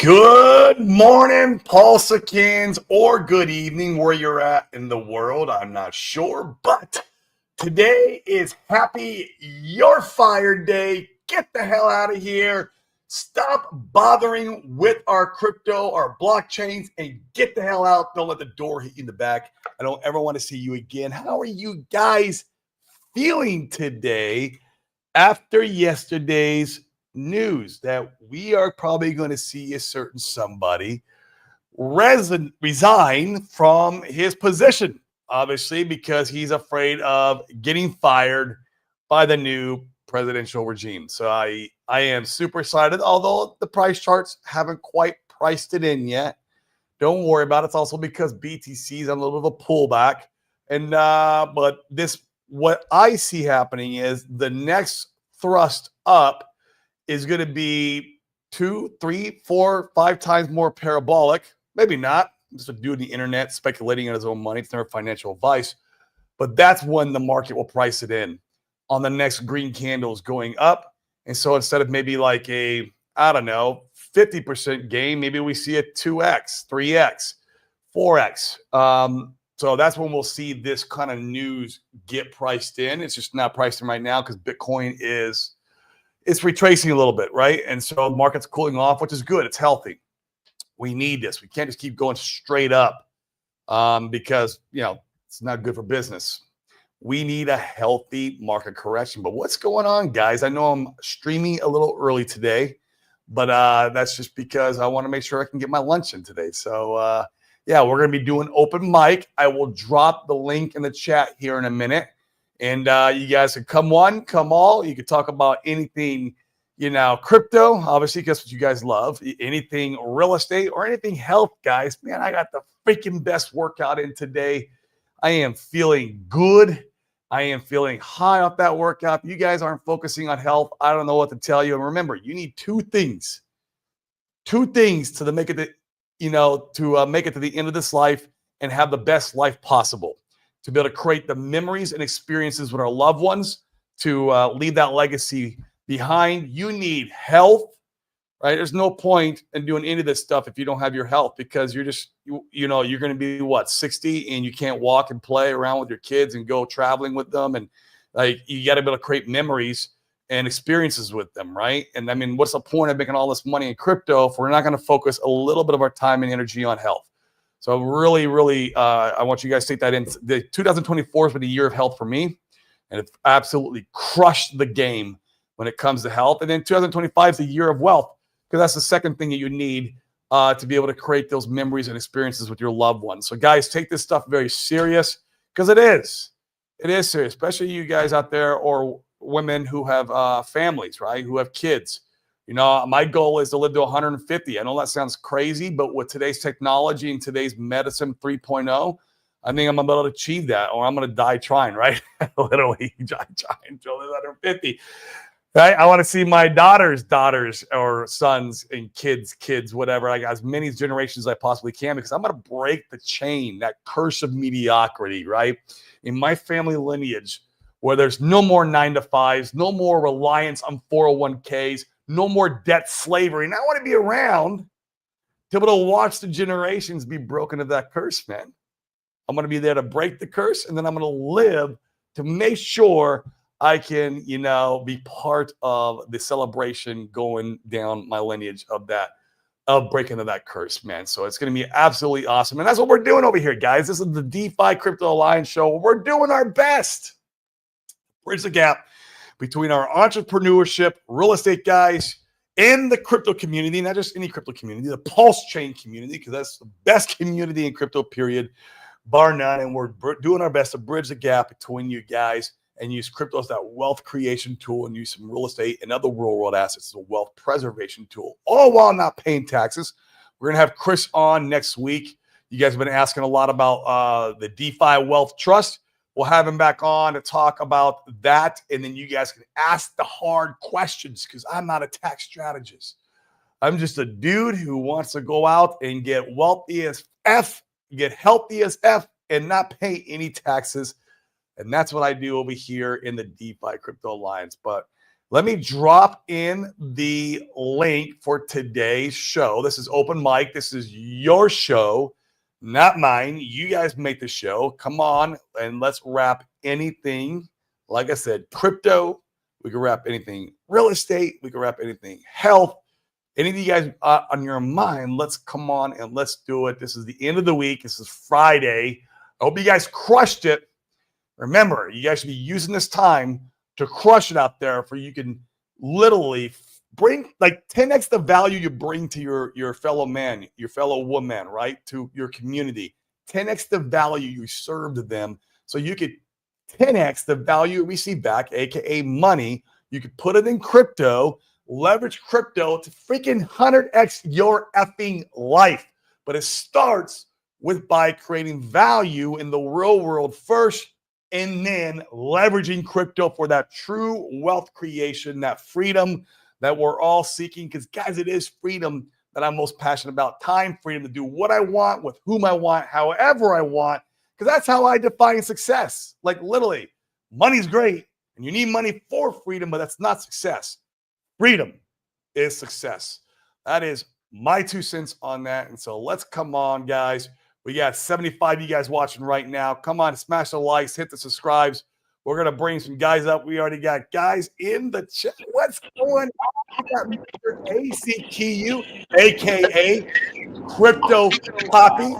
Good morning, Pulsicans, or good evening where you're at in the world. I'm not sure, but today is Happy You're Fired Day. Get the hell out of here. Stop bothering with our crypto, our blockchains, and get the hell out. Don't let the door hit you in the back. I don't ever want to see you again. How are you guys feeling today after yesterday's news that we are probably going to see a certain somebody resign from his position, obviously, because he's afraid of getting fired by the new presidential regime. So I am super excited, although the price charts haven't quite priced it in yet. Don't worry about it. It's also because BTC is on a little bit of a pullback. And but this what I see happening is the next thrust up is going to be 2, 3, 4, 5 times more parabolic. Maybe not. Just a dude on the internet speculating on his own money. It's never financial advice. But that's when the market will price it in on the next green candles going up. And so instead of maybe like a, I don't know, 50% gain, maybe we see a 2x, 3x, 4x. So that's when we'll see this kind of news get priced in. It's just not priced in right now because Bitcoin it's retracing a little bit, right? And so the market's cooling off, which is good. It's healthy. We need this. We can't just keep going straight up because, it's not good for business. We need a healthy market correction. But what's going on, guys? I know I'm streaming a little early today, but that's just because I want to make sure I can get my lunch in today. So, yeah, we're going to be doing open mic. I will drop the link in the chat here in a minute. And you guys can come one, come all. You can talk about anything, crypto, obviously, that's what you guys love. Anything real estate or anything health, guys. Man, I got the freaking best workout in today. I am feeling good. I am feeling high off that workout. If you guys aren't focusing on health, I don't know what to tell you. And remember, you need two things to make it make it to the end of this life and have the best life possible. To be able to create the memories and experiences with our loved ones, to leave that legacy behind. You need health, right? There's no point in doing any of this stuff if you don't have your health, because you're just, you're going to be 60 and you can't walk and play around with your kids and go traveling with them. And like, you got to be able to create memories and experiences with them, right? And I mean, what's the point of making all this money in crypto if we're not going to focus a little bit of our time and energy on health? So really, really, I want you guys to take that in. The 2024 has been a year of health for me, and it's absolutely crushed the game when it comes to health. And then 2025 is the year of wealth, because that's the second thing that you need to be able to create those memories and experiences with your loved ones. So guys, take this stuff very serious, because it is serious, especially you guys out there or women who have families, right? Who have kids. My goal is to live to 150. I know that sounds crazy, but with today's technology and today's medicine 3.0, I think I'm about to achieve that, or I'm going to die trying, right? Literally trying to live 150. Right? I want to see my daughters or sons and kids, whatever, like as many generations as I possibly can, because I'm going to break the chain, that curse of mediocrity, right? In my family lineage, where there's no more 9-to-5s, no more reliance on 401ks, no more debt slavery. And I want to be around to be able to watch the generations be broken of that curse, man. I'm going to be there to break the curse, and then I'm going to live to make sure I can, be part of the celebration going down my lineage of breaking of that curse, man. So it's going to be absolutely awesome. And that's what we're doing over here, guys. This is the DeFi Crypto Alliance show. We're doing our best. Bridge the gap between our entrepreneurship, real estate guys, and the crypto community, not just any crypto community, the Pulse Chain community, because that's the best community in crypto, period, bar none. And we're doing our best to bridge the gap between you guys and use crypto as that wealth creation tool, and use some real estate and other real world assets as a wealth preservation tool, all while not paying taxes. We're going to have Chris on next week. You guys have been asking a lot about the DeFi Wealth Trust. We'll have him back on to talk about that. And then you guys can ask the hard questions, because I'm not a tax strategist. I'm just a dude who wants to go out and get wealthy as F, get healthy as F, and not pay any taxes. And that's what I do over here in the DeFi Crypto Alliance. But Let me drop in the link for today's show. This is open mic. This is your show, not mine. You guys make the show. Come on and let's wrap anything. Like I said, crypto. We can wrap anything real estate. We can wrap anything health. Anything you guys on your mind, let's come on and let's do it. This is the end of the week. This is Friday. I hope you guys crushed it. Remember, you guys should be using this time to crush it out there, for you can literally bring like 10x the value you bring to your fellow man, your fellow woman, right? To your community. 10x the value you serve to them, so you could 10x the value you receive back, aka money. You could put it in crypto, leverage crypto to freaking 100x your effing life. But it starts by creating value in the real world first, and then leveraging crypto for that true wealth creation, that freedom that we're all seeking. Because, guys, it is freedom that I'm most passionate about. Time freedom to do what I want, with whom I want, however I want. Because that's how I define success. Like, literally, money's great, and you need money for freedom, but that's not success. Freedom is success. That is my 2 cents on that. And so let's come on, guys. We got 75 of you guys watching right now. Come on, smash the likes, hit the subscribes. We're going to bring some guys up. We already got guys in the chat. What's going on? We got Mr. ACTU, a.k.a. Crypto Poppy,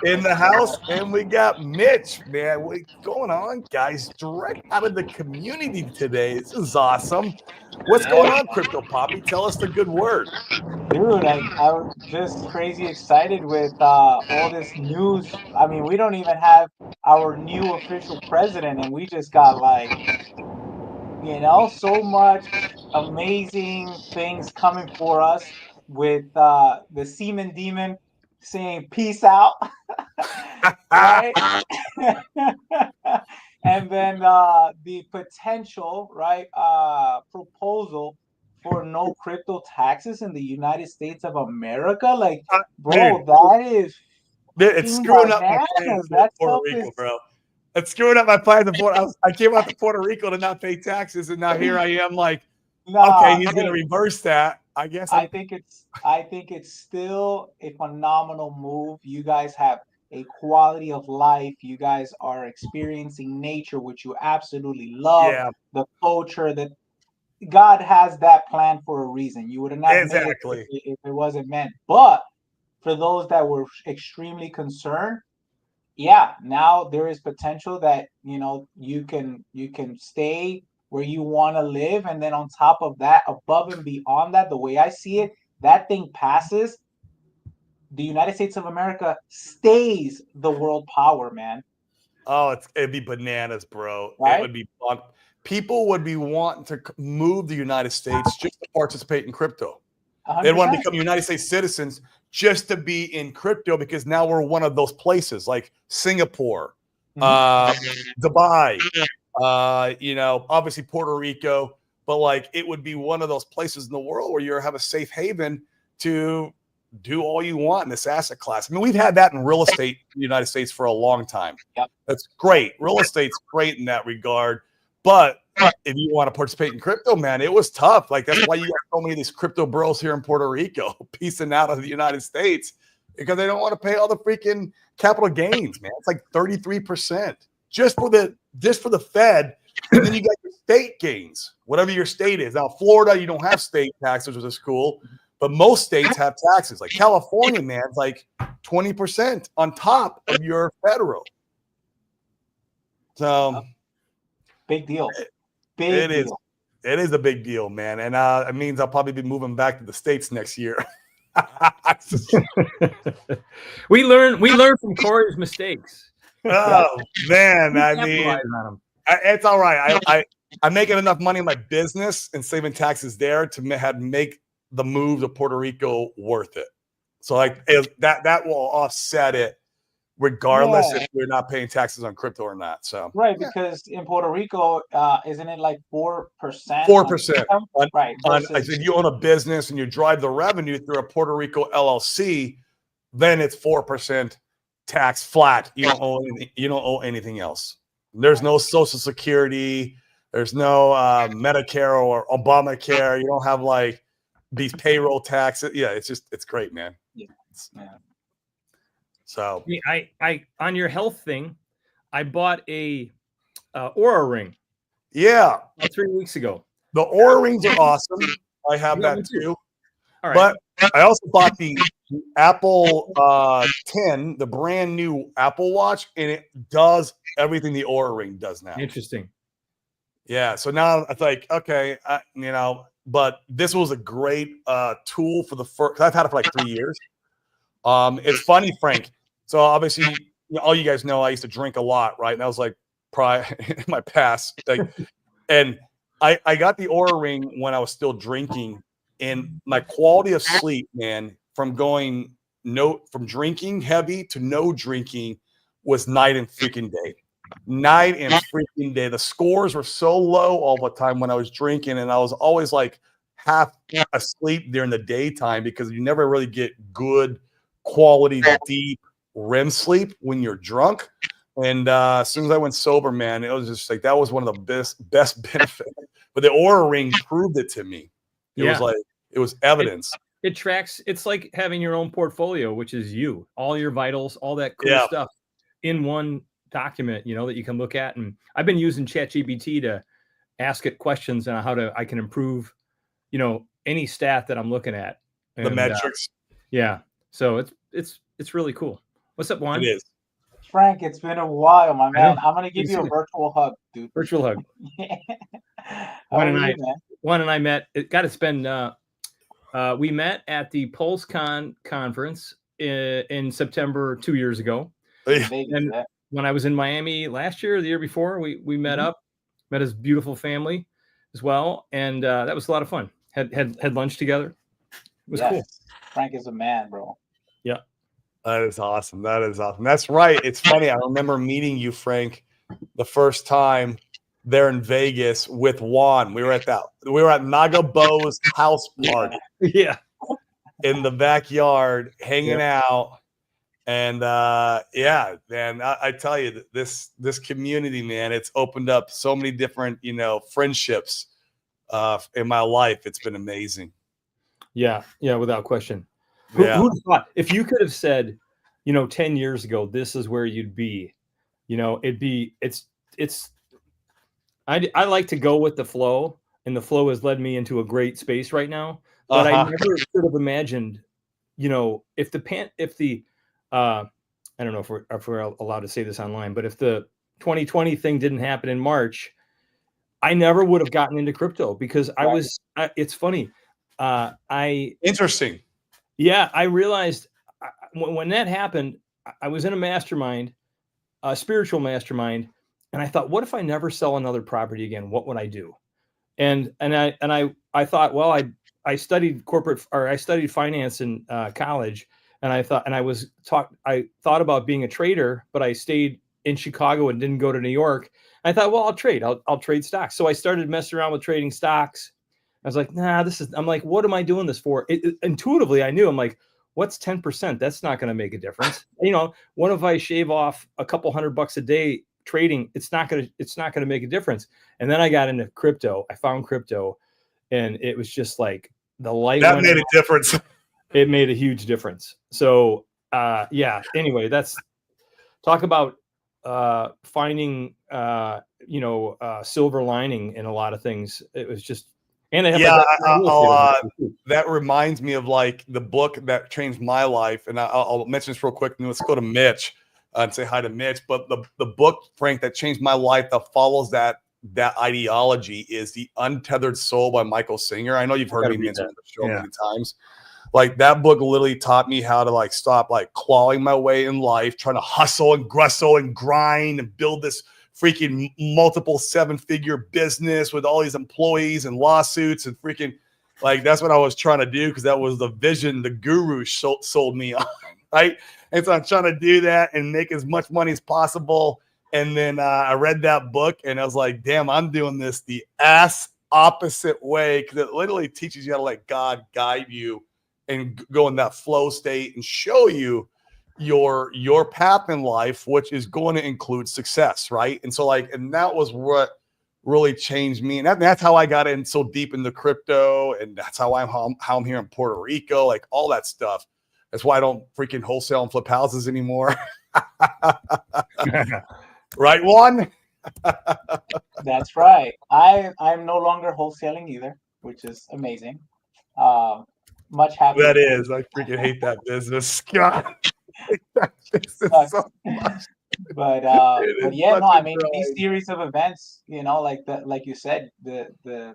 in the house. And we got Mitch, man. What's going on, guys? Direct out of the community today. This is awesome. What's going on, Crypto Poppy? Tell us the good word. Dude, I was just crazy excited with all this news. I mean, we don't even have our new official president, and we just got so much amazing things coming for us with the Seaman Demon saying peace out, right? And then the potential, right, proposal for no crypto taxes in the United States of America. Like, bro, that is it's screwing up my plans bananas. in That Puerto stuff Rico, is bro. It's screwing up my plans in Puerto. I came out to Puerto Rico to not pay taxes, and now here I am. Like, okay, nah. he's going to reverse that. I guess I think it's still a phenomenal move. You guys have a quality of life. You guys are experiencing nature, which you absolutely love. Yeah, The culture that God has that plan for a reason. You would have not made it exactly. if it wasn't meant. But for those that were extremely concerned, yeah, now there is potential that you can stay where you want to live, and then on top of that, above and beyond that, the way I see it, that thing passes. The United States of America stays the world power, man. Oh, it'd be bananas, bro. It Right? would be fun. People would be wanting to move the United States just to participate in crypto. They'd want to 100%. become United States citizens just to be in crypto, because now we're one of those places like Singapore, Dubai, obviously Puerto Rico. But like, it would be one of those places in the world where you have a safe haven to do all you want in this asset class. I mean, we've had that in real estate in the United States for a long time. Yep. That's great. Real estate's great in that regard. But if you want to participate in crypto, man, it was tough. Like, that's why you got so many of these crypto bros here in Puerto Rico piecing out of the United States, because they don't want to pay all the freaking capital gains, man. It's like 33% just for the Fed. And then you got your state gains, whatever your state is. Now, Florida, you don't have state taxes, which is cool, but most states have taxes. Like California, man, it's like 20% on top of your federal. So big deal. It is a big deal, man. And it means I'll probably be moving back to the States next year. we learn from Corey's mistakes. Oh man, I mean, it's all right. I'm making enough money in my business and saving taxes there to make the move to Puerto Rico worth it. So like that will offset it, regardless if we're not paying taxes on crypto or not. So right, because in Puerto Rico, isn't it like 4%? 4%. Right. If you own a business and you drive the revenue through a Puerto Rico LLC, then it's 4% tax flat. You don't owe anything else. There's no Social Security. There's no Medicare or Obamacare. You don't have like these payroll taxes. Yeah, it's great, man. Yeah. Yeah. So I on your health thing, I bought a Aura ring yeah, about 3 weeks ago. the Oura rings are awesome. I have Yeah, me that too. too. All right. But I also bought the Apple 10, the brand new Apple Watch, and it does everything the Oura ring does now. Interesting. Yeah. So now it's like, okay, but this was a great tool for the first. I've had it for like 3 years. It's funny, Frank. So obviously, all you guys know, I used to drink a lot, right? And that was like prior in my past. Like, and I got the Oura ring when I was still drinking, and my quality of sleep, man, from drinking heavy to no drinking was night and freaking day. Night and freaking day. The scores were so low all the time when I was drinking, and I was always like half asleep during the daytime because you never really get good quality deep REM sleep when you're drunk. And as soon as I went sober, man, it was just like that was one of the best benefits. But the Oura ring proved it to me. It was like it was evidence. It tracks. It's like having your own portfolio, which is you, all your vitals, all that cool stuff in one document, that you can look at. And I've been using ChatGPT to ask it questions on how I can improve, any stat that I'm looking at. The metrics. Yeah. So it's really cool. What's up, Juan? It is. Frank, it's been a while, my man. I'm gonna give you a virtual hug, dude. Virtual hug. Juan and I met. It's been. We met at the PulseCon conference in September 2 years ago. And when I was in Miami last year, or the year before, we met up, met his beautiful family as well, and that was a lot of fun. Had lunch together. It was cool. Frank is a man, bro. Yeah. That is awesome. That's right. It's funny. I remember meeting you, Frank, the first time there in Vegas with Juan. We were at Nagabo's house party. Yeah. In the backyard, hanging out. And man, I tell you, this community, man, it's opened up so many different, friendships in my life. It's been amazing. Yeah, without question. Who'd thought if you could have said, 10 years ago, this is where you'd be, I like to go with the flow, and the flow has led me into a great space right now. But I never could have imagined, if the I don't know if we're allowed to say this online, but if the 2020 thing didn't happen in March, I never would have gotten into crypto because it's funny. Interesting. Yeah, I realized when that happened, I was in a mastermind, a spiritual mastermind, and I thought, what if I never sell another property again? What would I do? And I thought, well, I studied I studied finance in college, and I thought about being a trader, but I stayed in Chicago and didn't go to New York. And I thought, well, I'll trade. I'll trade stocks. So I started messing around with trading stocks. I was like, I'm like, what am I doing this for? Intuitively, I knew. I'm like, what's 10%? That's not going to make a difference. What if I shave off a couple $100 a day trading? It's not going to make a difference. And then I got into crypto. I found crypto, and it was just like the light. That made a difference. It made a huge difference. So, anyway, that's talk about finding, silver lining in a lot of things. It was just, and that reminds me of like the book that changed my life. And I'll mention this real quick. And let's go to Mitch and say hi to Mitch. But the book, Frank, that changed my life that follows that ideology is The Untethered Soul by Michael Singer. I know you've heard me mention the show many times. Like that book literally taught me how to like stop like clawing my way in life, trying to hustle and gristle and grind and build this freaking multiple 7-figure business with all these employees and lawsuits and freaking like that's what I was trying to do because that was the vision the guru sold me on, right? And so I'm trying to do that and make as much money as possible. And then I read that book and I was like, damn, I'm doing this the ass opposite way because it literally teaches you how to let God guide you and go in that flow state and show you your path in life, which is going to include success, right? And so and that was what really changed me. And that's how I got in so deep into crypto. And that's how I'm here in Puerto Rico, like all that stuff. That's why I don't freaking wholesale and flip houses anymore. Right, Juan? That's right. I'm no longer wholesaling either, which is amazing. Much happier. That is. I freaking hate that business. God. I hate that business so much. But It is yeah, such no, a I mean these grind. series of events, like you said, the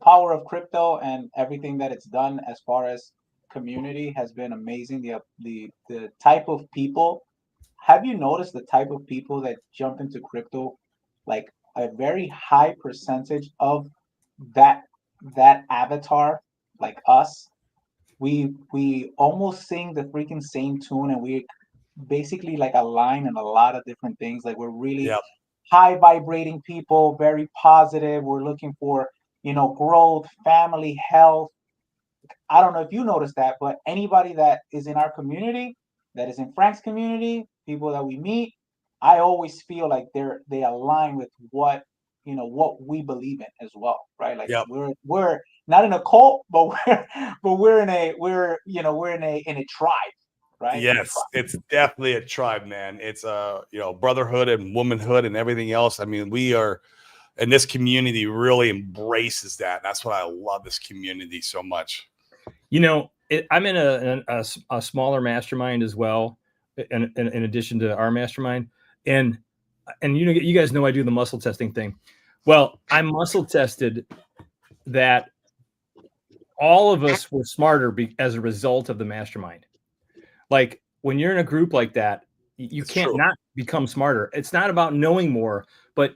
power of crypto and everything that it's done as far as community has been amazing. The type of people. Have you noticed the type of people that jump into crypto? Like a very high percentage of that avatar, like us, we almost sing the freaking same tune, and we basically like align in a lot of different things. Like we're really Yeah. high vibrating people, very positive. We're looking for, growth, family, health. I don't know if you noticed that, but anybody that is in our community, that is in Frank's community, people that we meet, I always feel like they align with what we believe in as well, right? Like Yep. we're not in a cult, but we're in a tribe, right? Yes, it's definitely a tribe, man. It's brotherhood and womanhood and everything else. I mean, we are, and this community really embraces that. That's why I love this community so much. I'm in a smaller mastermind as well, in addition to our mastermind, and you guys know I do the muscle testing thing. Well, I muscle tested that all of us were smarter as a result of the mastermind. Like when you're in a group like that, you can't not become smarter. It's not about knowing more, but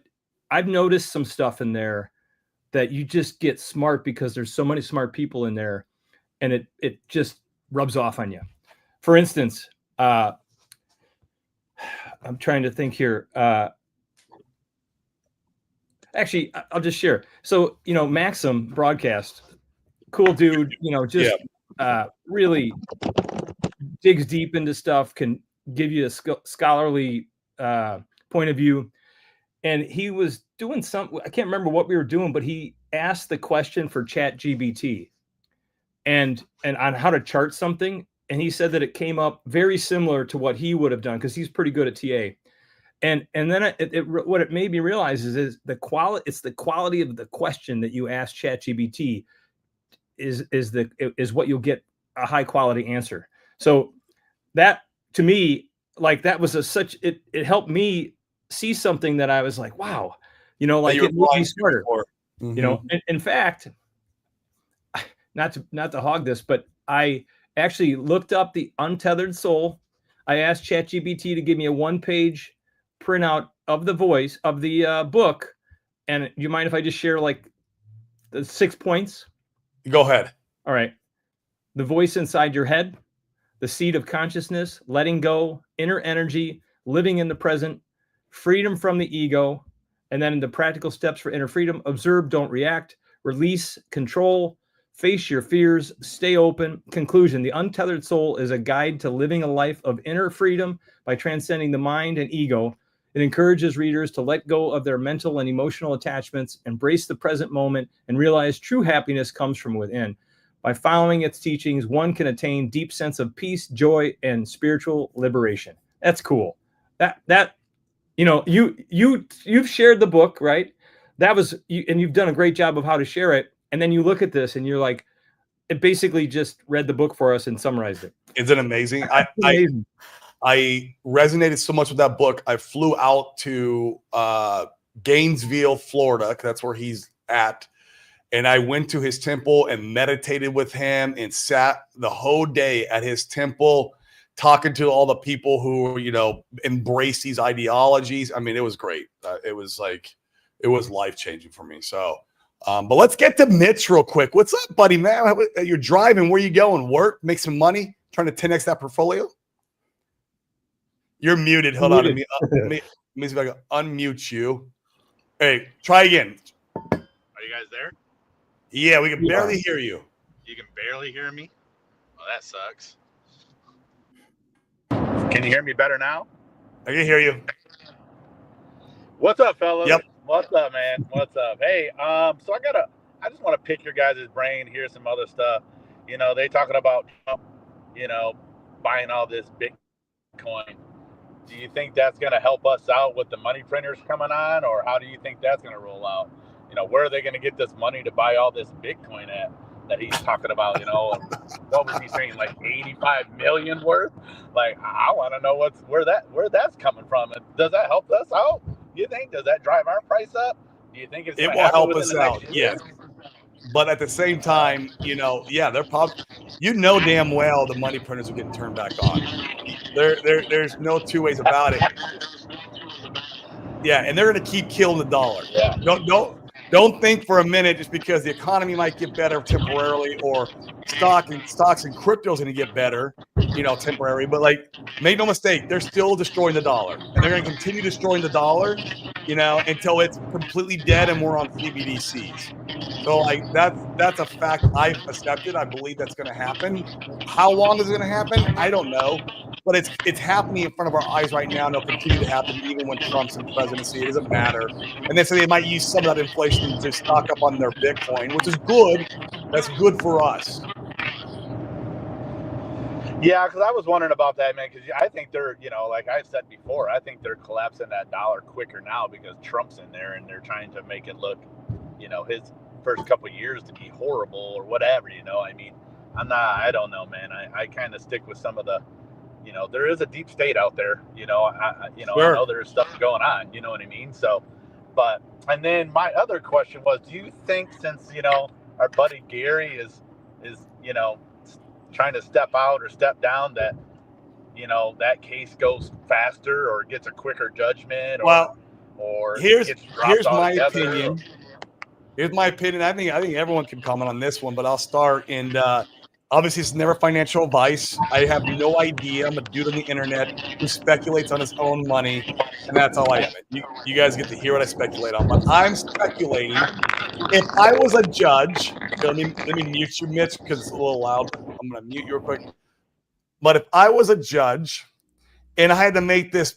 I've noticed some stuff in there that you just get smart because there's so many smart people in there, and it just rubs off on you. For instance, I'm trying to think here. Actually, I'll just share. So, Maxim Broadcast, cool dude, really digs deep into stuff, can give you a scholarly point of view. And he was doing something, I can't remember what we were doing, but he asked the question for ChatGPT and on how to chart something. And he said that it came up very similar to what he would have done, because he's pretty good at TA. And then what it made me realize is the quality. It's the quality of the question that you ask ChatGPT is what you'll get a high quality answer. So that, to me, like that was it helped me see something that I was like, wow, like it made me smarter. Mm-hmm. In fact, not to hog this, but I actually looked up the Untethered Soul. I asked ChatGPT to give me a 1-page printout of the voice of the book. And do you mind if I just share like the 6 points? Go ahead. All right. The voice inside your head, the seat of consciousness, letting go, inner energy, living in the present, freedom from the ego, and then the practical steps for inner freedom: observe, don't react, release, control, face your fears, stay open. Conclusion: the Untethered Soul is a guide to living a life of inner freedom by transcending the mind and ego. It encourages readers to let go of their mental and emotional attachments, embrace the present moment, and realize true happiness comes from within. By following its teachings, one can attain deep sense of peace, joy, and spiritual liberation. That's cool. You've shared the book, right? And you've done a great job of how to share it. And then you look at this and you're like, it basically just read the book for us and summarized it. Isn't it amazing? Amazing. I resonated so much with that book. I flew out to Gainesville, Florida. That's where he's at. And I went to his temple and meditated with him and sat the whole day at his temple, talking to all the people who, embrace these ideologies. I mean, it was great. It was life-changing for me. So, but let's get to Mitch real quick. What's up, buddy, man? You're driving. Where you going? Work? Make some money? Trying to 10x that portfolio? You're muted. Hold on. Let me see if I can unmute you. Hey, try again. Are you guys there? Yeah, we can barely hear you. You can barely hear me? Well, that sucks. Can you hear me better now? I can hear you. What's up, fellas? Yep. What's up, man? What's up? Hey, so I just want to pick your guys' brain, hear some other stuff. They talking about Trump, you know, buying all this Bitcoin. Do you think that's going to help us out with the money printers coming on, or how do you think that's going to roll out? Where are they going to get this money to buy all this Bitcoin at that he's talking about? What was he saying, like 85 million worth? Like, I want to know where that's coming from, and does that help us out? You think, does that drive our price up? Do you think it's It going to will happen help within us the out, next year? yes. But at the same time, yeah, they're probably, damn well the money printers are getting turned back on. There's no two ways about it. Yeah, and they're going to keep killing the dollar. Yeah. Don't think for a minute just because the economy might get better temporarily, or stocks and crypto is going to get better, temporary. But like, make no mistake, they're still destroying the dollar, and they're going to continue destroying the dollar, until it's completely dead and we're on CBDCs. So like that's a fact I've accepted. I believe that's going to happen. How long is it going to happen? I don't know. But it's happening in front of our eyes right now, and it'll continue to happen even when Trump's in presidency. It doesn't matter. And then so they might use some of that inflation to stock up on their Bitcoin, which is good. That's good for us. Yeah, because I was wondering about that, man, because I think they're, like I said before, I think they're collapsing that dollar quicker now because Trump's in there and they're trying to make it look, his first couple of years to be horrible or whatever, I mean, I don't know, man. I kind of stick with some of the, there is a deep state out there, Sure. I know there's stuff going on, you know what I mean? So, and then my other question was, do you think since, our buddy Gary is, trying to step out or step down, that that case goes faster or gets a quicker judgment, or here's my altogether? opinion. Here's my opinion. I think everyone can comment on this one, but I'll start. And obviously, it's never financial advice. I have no idea. I'm a dude on the internet who speculates on his own money, and that's all I am. You guys get to hear what I speculate on, but I'm speculating. If I was a judge, let me mute you, Mitch, because it's a little loud. I'm going to mute you real quick. But if I was a judge and I had to make this,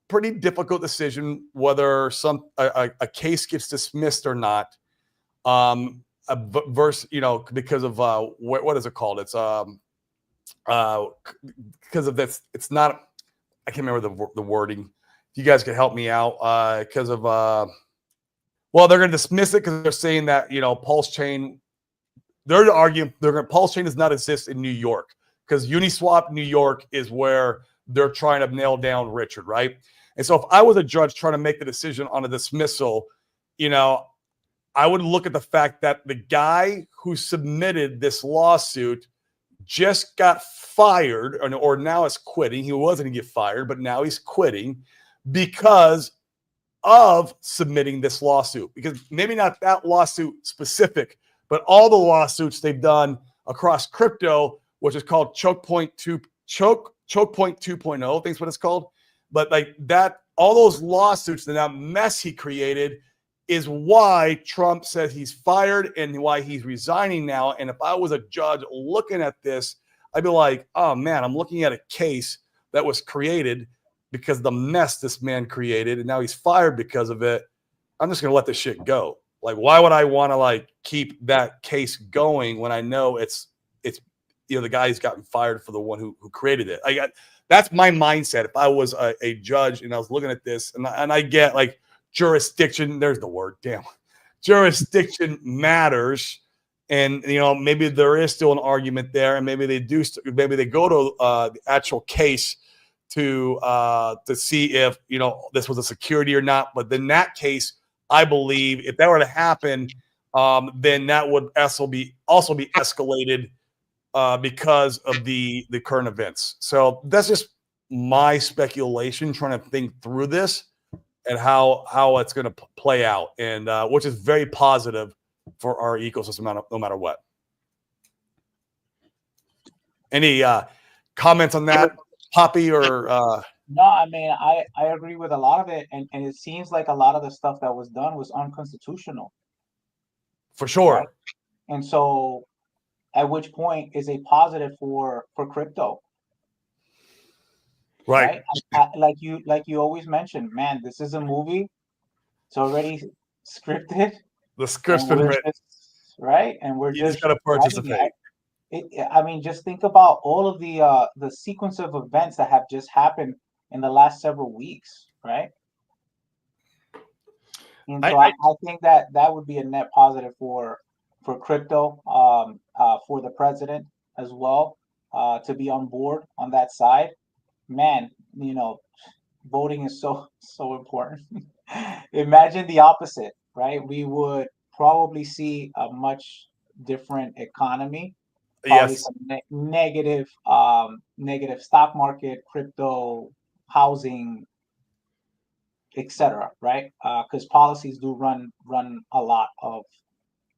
pretty difficult decision whether a case gets dismissed or not, versus, because of what is it called? It's because of this. It's not. I can't remember the wording. You guys can help me out because of. Well, they're going to dismiss it because they're saying that, Pulse Chain, they're arguing Pulse Chain does not exist in New York because Uniswap New York is where they're trying to nail down Richard, right? And so if I was a judge trying to make the decision on a dismissal, I would look at the fact that the guy who submitted this lawsuit just got fired or now is quitting. He wasn't going to get fired, but now he's quitting because of submitting this lawsuit, because maybe not that lawsuit specific, but all the lawsuits they've done across crypto, which is called Choke Point 2.0, I think is what it's called. But like that, all those lawsuits and that mess he created is why Trump says he's fired and why he's resigning now. And if I was a judge looking at this, I'd be like, oh man, I'm looking at a case that was created because of the mess this man created, and now he's fired because of it. I'm just gonna let this shit go. Like, why would I want to keep that case going when I know it's the guy who's gotten fired for the one who created it? That's my mindset. If I was a judge and I was looking at this, and I get jurisdiction. There's the word. Damn, jurisdiction matters, and maybe there is still an argument there, and maybe they do. Maybe they go to the actual case to see if this was a security or not. But in that case, I believe if that were to happen, then that would also be escalated because of the current events. So that's just my speculation, trying to think through this and how it's going to play out, and which is very positive for our ecosystem, no matter what. Any comments on that, Poppy, or No, I mean, I agree with a lot of it, and it seems like a lot of the stuff that was done was unconstitutional. For sure. Right? And so, at which point is a positive for crypto? Right. Like you always mention, man, this is a movie. It's already scripted. The script's And been we're written. just, right, and we're You just just got to writing participate. I mean, just think about all of the sequence of events that have just happened in the last several weeks, right? And so I think that that would be a net positive for crypto, for the president as well, to be on board on that side. Man, voting is so important. Imagine the opposite, right? We would probably see a much different economy, probably Yes. some negative stock market, crypto, housing, etc. Right? Because policies do run a lot of,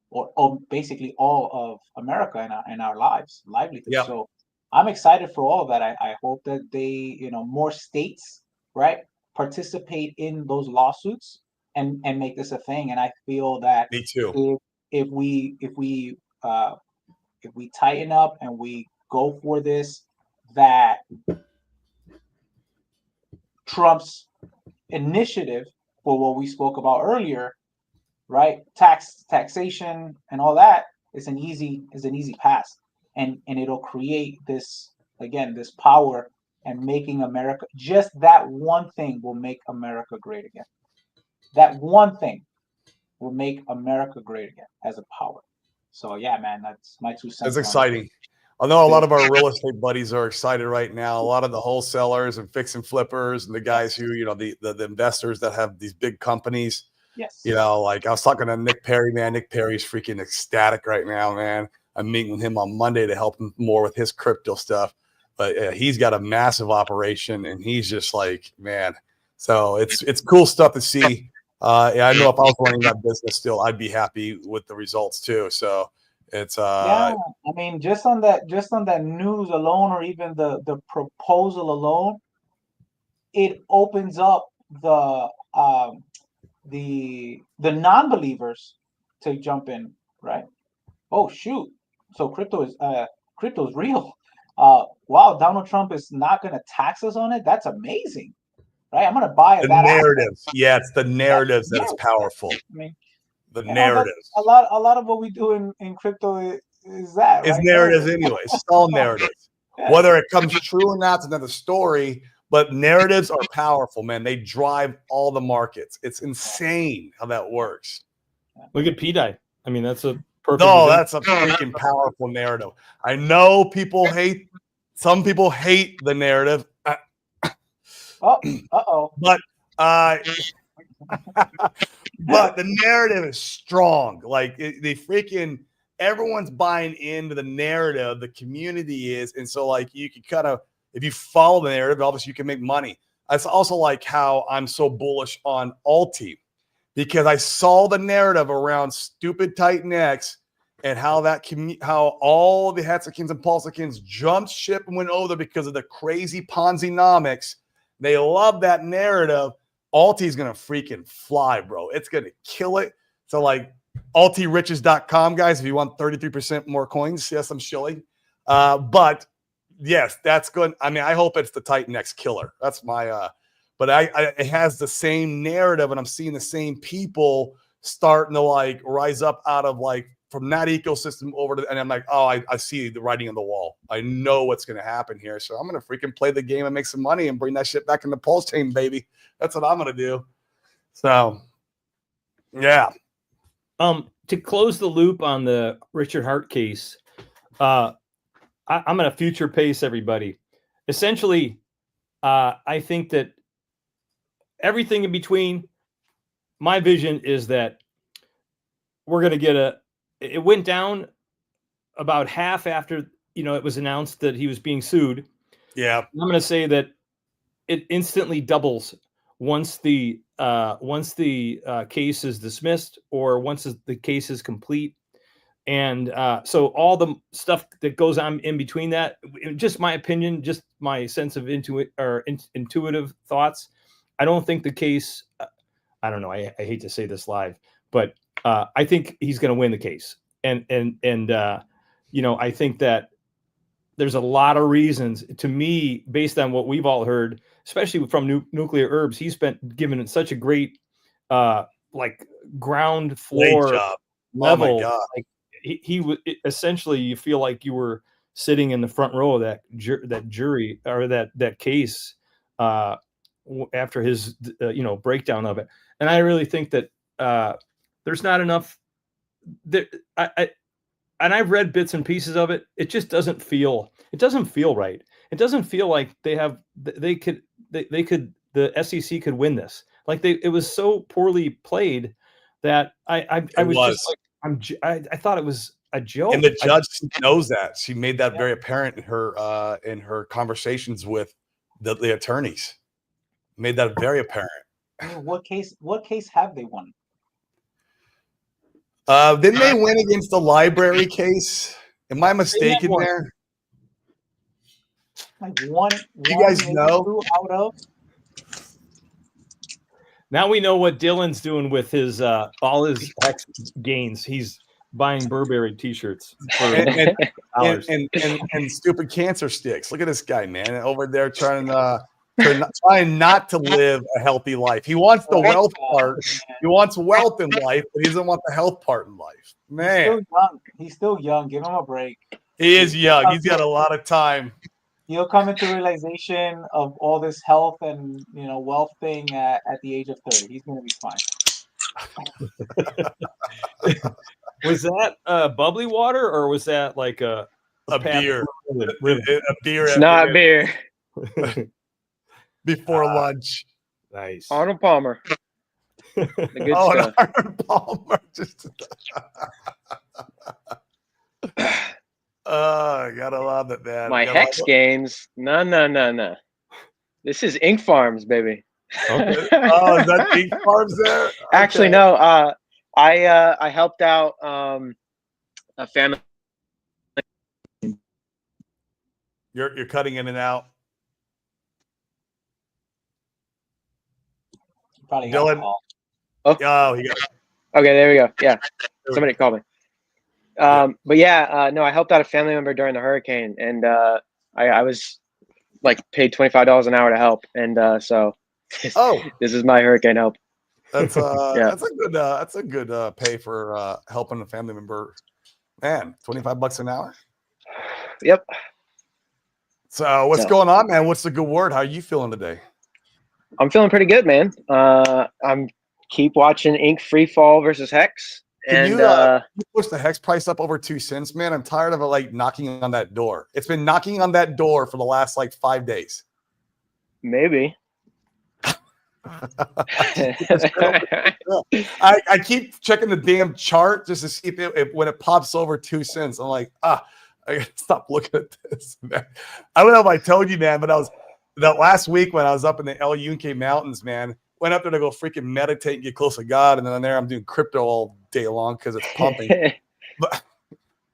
or basically all of America in our lives, livelihood. Yeah. So I'm excited for all of that. I hope that they, more states, right, participate in those lawsuits and make this a thing. And I feel that Me too. if we tighten up and we go for this, that Trump's initiative for what we spoke about earlier, right? Taxation and all that is an easy pass. And it'll create this, again, this power and making America, just that one thing will make America great again. That one thing will make America great again as a power. So yeah, man, that's my 2 cents. It's on it. exciting. I know a lot of our real estate buddies are excited right now. A lot of the wholesalers and fix and flippers and the guys who, the investors that have these big companies. Yes. Like I was talking to Nick Perry, man. Nick Perry's freaking ecstatic right now, man. I'm meeting with him on Monday to help him more with his crypto stuff. But yeah, he's got a massive operation and he's just like, man. So it's cool stuff to see. I know if I was running that business still, I'd be happy with the results too. So it's yeah, I mean, just on that news alone, or even the proposal alone, it opens up the non-believers to jump in, right? Oh shoot! So crypto's real. Wow, Donald Trump is not going to tax us on it. That's amazing, right? I'm going to buy the that narratives. Yeah, it's the narratives that is powerful. I mean, the narratives. A lot of what we do in crypto is that, right? It's narratives anyway. It's all narratives. Yeah. Whether it comes true or not is another story. But narratives are powerful, man. They drive all the markets. It's insane how that works. Look at PDI. I mean, that's a perfect. No, that's a freaking powerful narrative. I know people hate. Some people hate the narrative. Uh-oh. But but the narrative is strong. Like they freaking everyone's buying into the narrative. The community is, and so like you can kind of. If you follow the narrative, obviously you can make money. That's also like how I'm so bullish on Alti, because I saw the narrative around stupid Titan X and how how all the Hatzikins and Pulsakins jumped ship and went over because of the crazy Ponzi-nomics. They love that narrative. Alti is going to freaking fly, bro. It's going to kill it. So like altriches.com, guys, if you want 33% more coins, yes, I'm shilling. But yes, that's good. I mean, I hope it's the Titan X killer. That's my but it has the same narrative, and I'm seeing the same people starting to like rise up out of like from that ecosystem over to, and I'm like, oh, I see the writing on the wall. I know what's gonna happen here. So I'm gonna freaking play the game and make some money and bring that shit back in the Pulse chain, baby. That's what I'm gonna do. So yeah. To close the loop on the Richard Heart case, I'm going to future pace everybody. Essentially, I think that everything in between, my vision is that we're going to get it went down about half after, it was announced that he was being sued. Yeah. I'm going to say that it instantly doubles once the case is dismissed or once the case is complete. And so all the stuff that goes on in between that, just my opinion, just my sense of intuitive thoughts. I don't think the case, I don't know. I hate to say this live, but I think he's going to win the case. And I think that there's a lot of reasons to me, based on what we've all heard, especially from Nuclear Herbs. He's been given such a great like ground Great floor job. level. Oh my God. Like he would essentially, you feel like you were sitting in the front row of that jury or that case after his breakdown of it. And I really think that there's not enough there. And I've read bits and pieces of it. It just doesn't feel right. It doesn't feel like the SEC could win this. Like it was so poorly played that I was just like, I thought it was a joke. And the judge knows that. She made that very apparent in her conversations with the attorneys. Made that very apparent. I mean, what case have they won? Didn't they win against the library case? Am I mistaken there? Like one. You guys know? Out of. Now we know what Dylan's doing with his all his Hex gains. He's buying Burberry T-shirts for and stupid cancer sticks. Look at this guy, man, over there trying not to live a healthy life. He wants the wealth part. He wants wealth in life, but he doesn't want the health part in life. Man, He's still young. Give him a break. He is young. He's got a lot of time. He'll come into realization of all this health and wealth thing at the age of 30. He's gonna be fine. Was that bubbly water or was that like a beer? A beer. It's not beer. Before lunch. Nice. Arnold Palmer. The good stuff. Arnold Palmer. I gotta love it, man. My Hex games. No. This is Ink Farms, baby. Okay. Oh, is that Ink Farms there? Okay. Actually, no. I helped out a family. You're cutting in and out. Probably Dylan. Oh, he got it. Okay, there we go. Yeah, somebody called me. But yeah, no, I helped out a family member during the hurricane, and I was like paid $25 an hour to help, and so this is my hurricane help. That's that's a good pay for helping a family member. Man, $25 an hour. Yep. So what's going on, man? What's the good word? How are you feeling today? I'm feeling pretty good, man. I'm keep watching Ink Free Fall versus Hex. Can and you push the Hex price up over 2 cents, man? I'm tired of it like knocking on that door. It's been knocking on that door for the last like 5 days. Maybe. I keep checking the damn chart just to see if when it pops over 2 cents. I'm like, I gotta stop looking at this, man. I don't know if I told you, man, but that last week when I was up in the El Yunque Mountains, man, went up there to go freaking meditate and get close to God, and then there I'm doing crypto all day long because it's pumping. But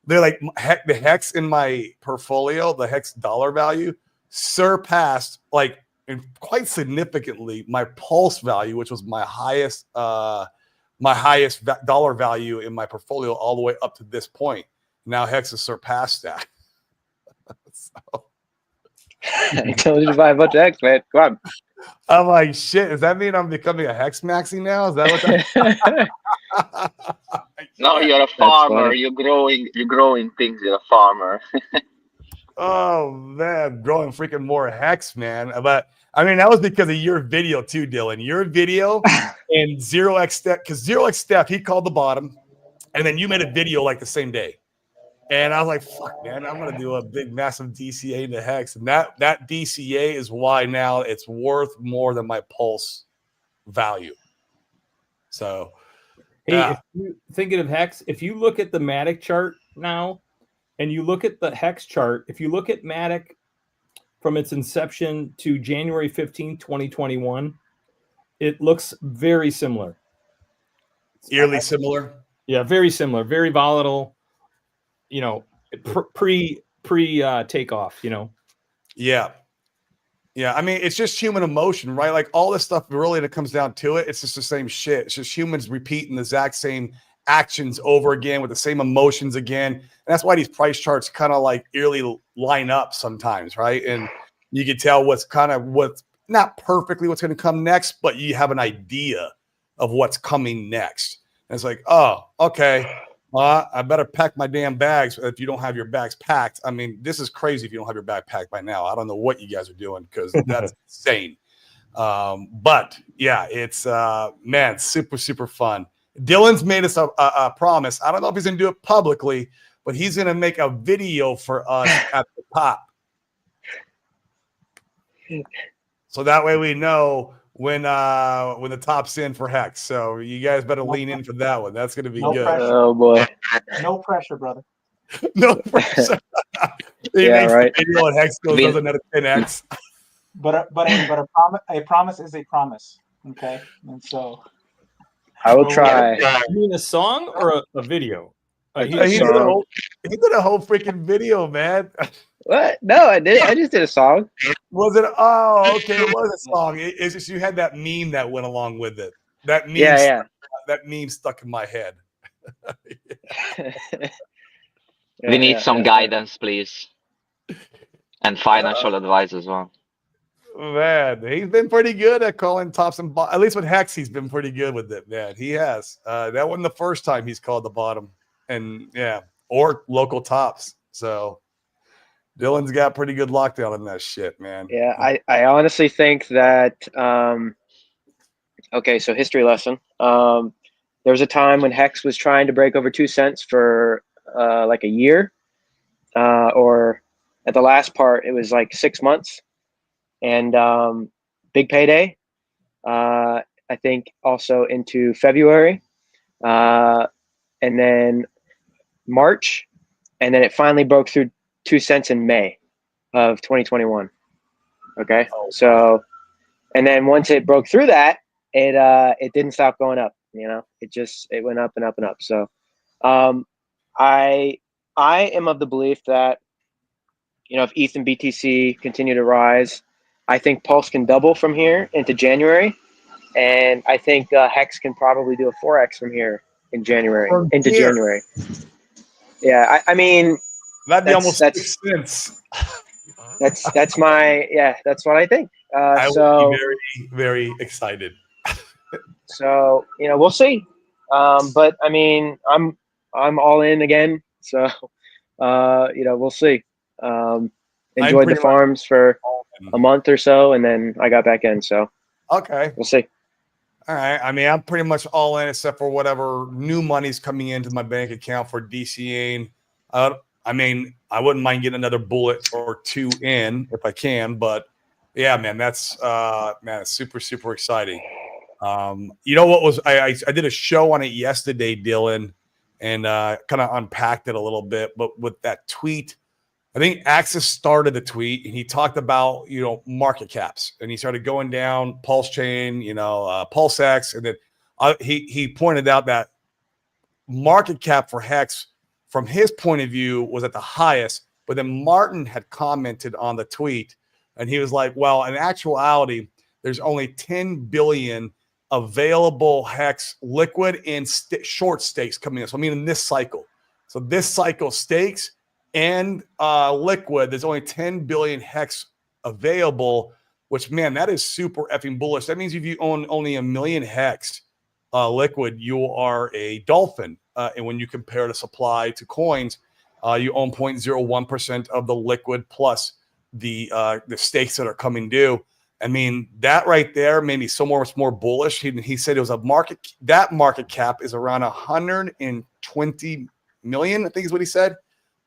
they're like, the Hex in my portfolio, the Hex dollar value surpassed like quite significantly my Pulse value, which was my highest dollar value in my portfolio all the way up to this point. Now Hex has surpassed that. So. I told you to buy a bunch of Hex, man. Come on. I'm like, shit. Does that mean I'm becoming a Hex maxi now? Is that what that? No, you're a farmer. You're growing things. You're a farmer. Oh man, growing freaking more Hex, man. But I mean, that was because of your video too, Dylan. Your video and 0x Step, because 0x Step, he called the bottom, and then you made a video like the same day. And I was like, fuck, man, I'm going to do a big, massive DCA into Hex. And that DCA is why now it's worth more than my Pulse value. So, hey, if you're thinking of Hex, if you look at the Matic chart now and you look at the Hex chart, if you look at Matic from its inception to January 15, 2021, it looks very similar. Eerily similar? Yeah, very similar, very volatile. You know, pre takeoff, you know. Yeah. I mean, it's just human emotion, right? Like all this stuff, really, when it comes down to it, it's just the same shit. It's just humans repeating the exact same actions over again with the same emotions again. And that's why these price charts kind of like eerily line up sometimes, right? And you can tell what's not perfectly what's going to come next, but you have an idea of what's coming next. And it's like, oh, okay. I better pack my damn bags if you don't have your bags packed. I mean, this is crazy if you don't have your bag packed by now. I don't know what you guys are doing because that's insane. But yeah, it's man, super, super fun. Dylan's made us a promise. I don't know if he's gonna do it publicly, but he's gonna make a video for us at the top. So that way we know when the top's in for Hex. So you guys better lean in for that one. That's gonna be good. Pressure. Oh boy. No pressure, brother. No pressure. He Yeah, makes right. the video and Hex goes does another 10x. But a promise is a promise. Okay, and so I will try. You mean a song or a video? He did a whole freaking video, man. What? No, I did. I just did a song. Was it? Oh, okay. It was a song. It's just you had that meme that went along with it. That meme. Yeah. That meme stuck in my head. We need some guidance, please, and financial advice as well. Man, he's been pretty good at calling tops and at least with Hex, he's been pretty good with it, man. He has. That wasn't the first time he's called the bottom, and yeah, or local tops. So Dylan's got pretty good lockdown on that shit, man. Yeah, I honestly think that okay, so history lesson. There was a time when Hex was trying to break over 2 cents for like a year, or at the last part, it was like 6 months. And big payday, I think also into February, and then March, and then it finally broke through 2 cents in May of 2021. Okay, so, and then once it broke through that, it didn't stop going up. You know, it went up and up and up. So, I am of the belief that, you know, if ETH and BTC continue to rise, I think Pulse can double from here into January, and I think Hex can probably do a 4x from here in January into January. Yeah, I mean, that'd be almost 6 cents. That's that's what I think. I would be very, very excited. So, you know, we'll see. But I mean, I'm all in again. So, you know, we'll see. Enjoyed the farms for a month or so, and then I got back in. So, okay, we'll see. All right. I mean, I'm pretty much all in except for whatever new money's coming into my bank account for DCAing. I mean, I wouldn't mind getting another bullet or two in if I can, but yeah, man, that's it's super, super exciting. You know what was I did a show on it yesterday, Dylan, and kind of unpacked it a little bit, but with that tweet, I think Axis started the tweet and he talked about, you know, market caps, and he started going down Pulse Chain, you know, PulseX, and then he pointed out that market cap for Hex from his point of view was at the highest, but then Martin had commented on the tweet and he was like, well, in actuality, there's only 10 billion available Hex liquid and short stakes coming in. So I mean, in this cycle, so this cycle stakes and liquid, there's only 10 billion Hex available, which, man, that is super effing bullish. That means if you own only 1 million Hex liquid, you are a dolphin. And when you compare the supply to coins, you own 0.01% of the liquid plus the stakes that are coming due. I mean, that right there made me so much more bullish. He said it was that market cap is around 120 million, I think is what he said.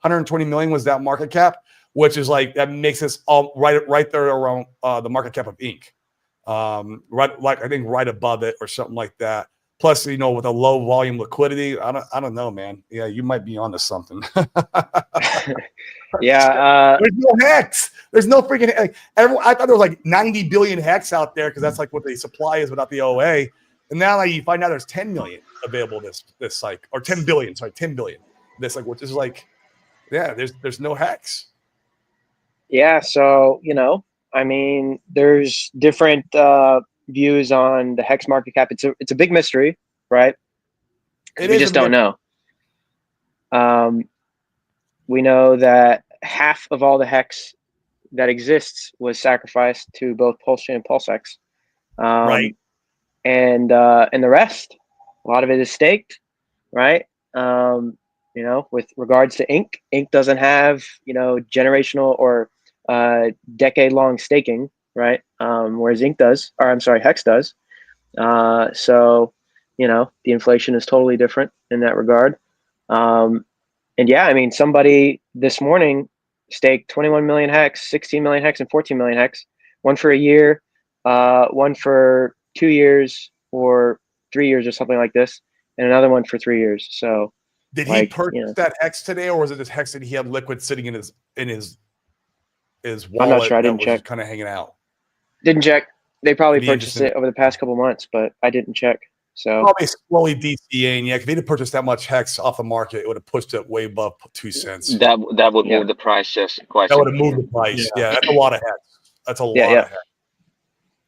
120 million was that market cap, which is like, that makes us all right there around the market cap of Inc. Right, like I think right above it or something like that. Plus, you know, with a low volume liquidity, I don't know, man. Yeah, you might be onto something. Yeah, there's no Hex. There's no freaking. I thought there was like 90 billion Hex out there because that's like what the supply is without the OA. And now like, you find out there's 10 million available this cycle, or 10 billion. Sorry, 10 billion. This like, which is like, yeah, there's no Hex. Yeah, so, you know, I mean, there's different views on the Hex market cap. It's a big mystery, right? We just don't know. We know that half of all the Hex that exists was sacrificed to both PulseChain and PulseX. Right. and the rest, a lot of it is staked, right? You know, with regards to ink doesn't have, you know, generational or decade-long staking, right? Whereas ink does, or I'm sorry, Hex does. So, you know, the inflation is totally different in that regard. And yeah, I mean, somebody this morning staked 21 million Hex, 16 million Hex, and 14 million Hex, one for a year, one for 2 years or 3 years or something like this, and another one for 3 years. So Did he like, purchase you know, that Hex today, or was it this Hex that he had liquid sitting in his wallet I'm not sure. I that didn't was check. kind of hanging out? Didn't check. They probably Be purchased interesting. it over the past couple months, but I didn't check. So Probably slowly DCAing. Yeah, if he didn't purchase that much Hex off the market, it would have pushed it way above 2 cents. That would Yeah. move the price just quite That would have moved significantly. the price. Yeah. Yeah, that's a lot of Hex. That's a lot yeah. of Hex.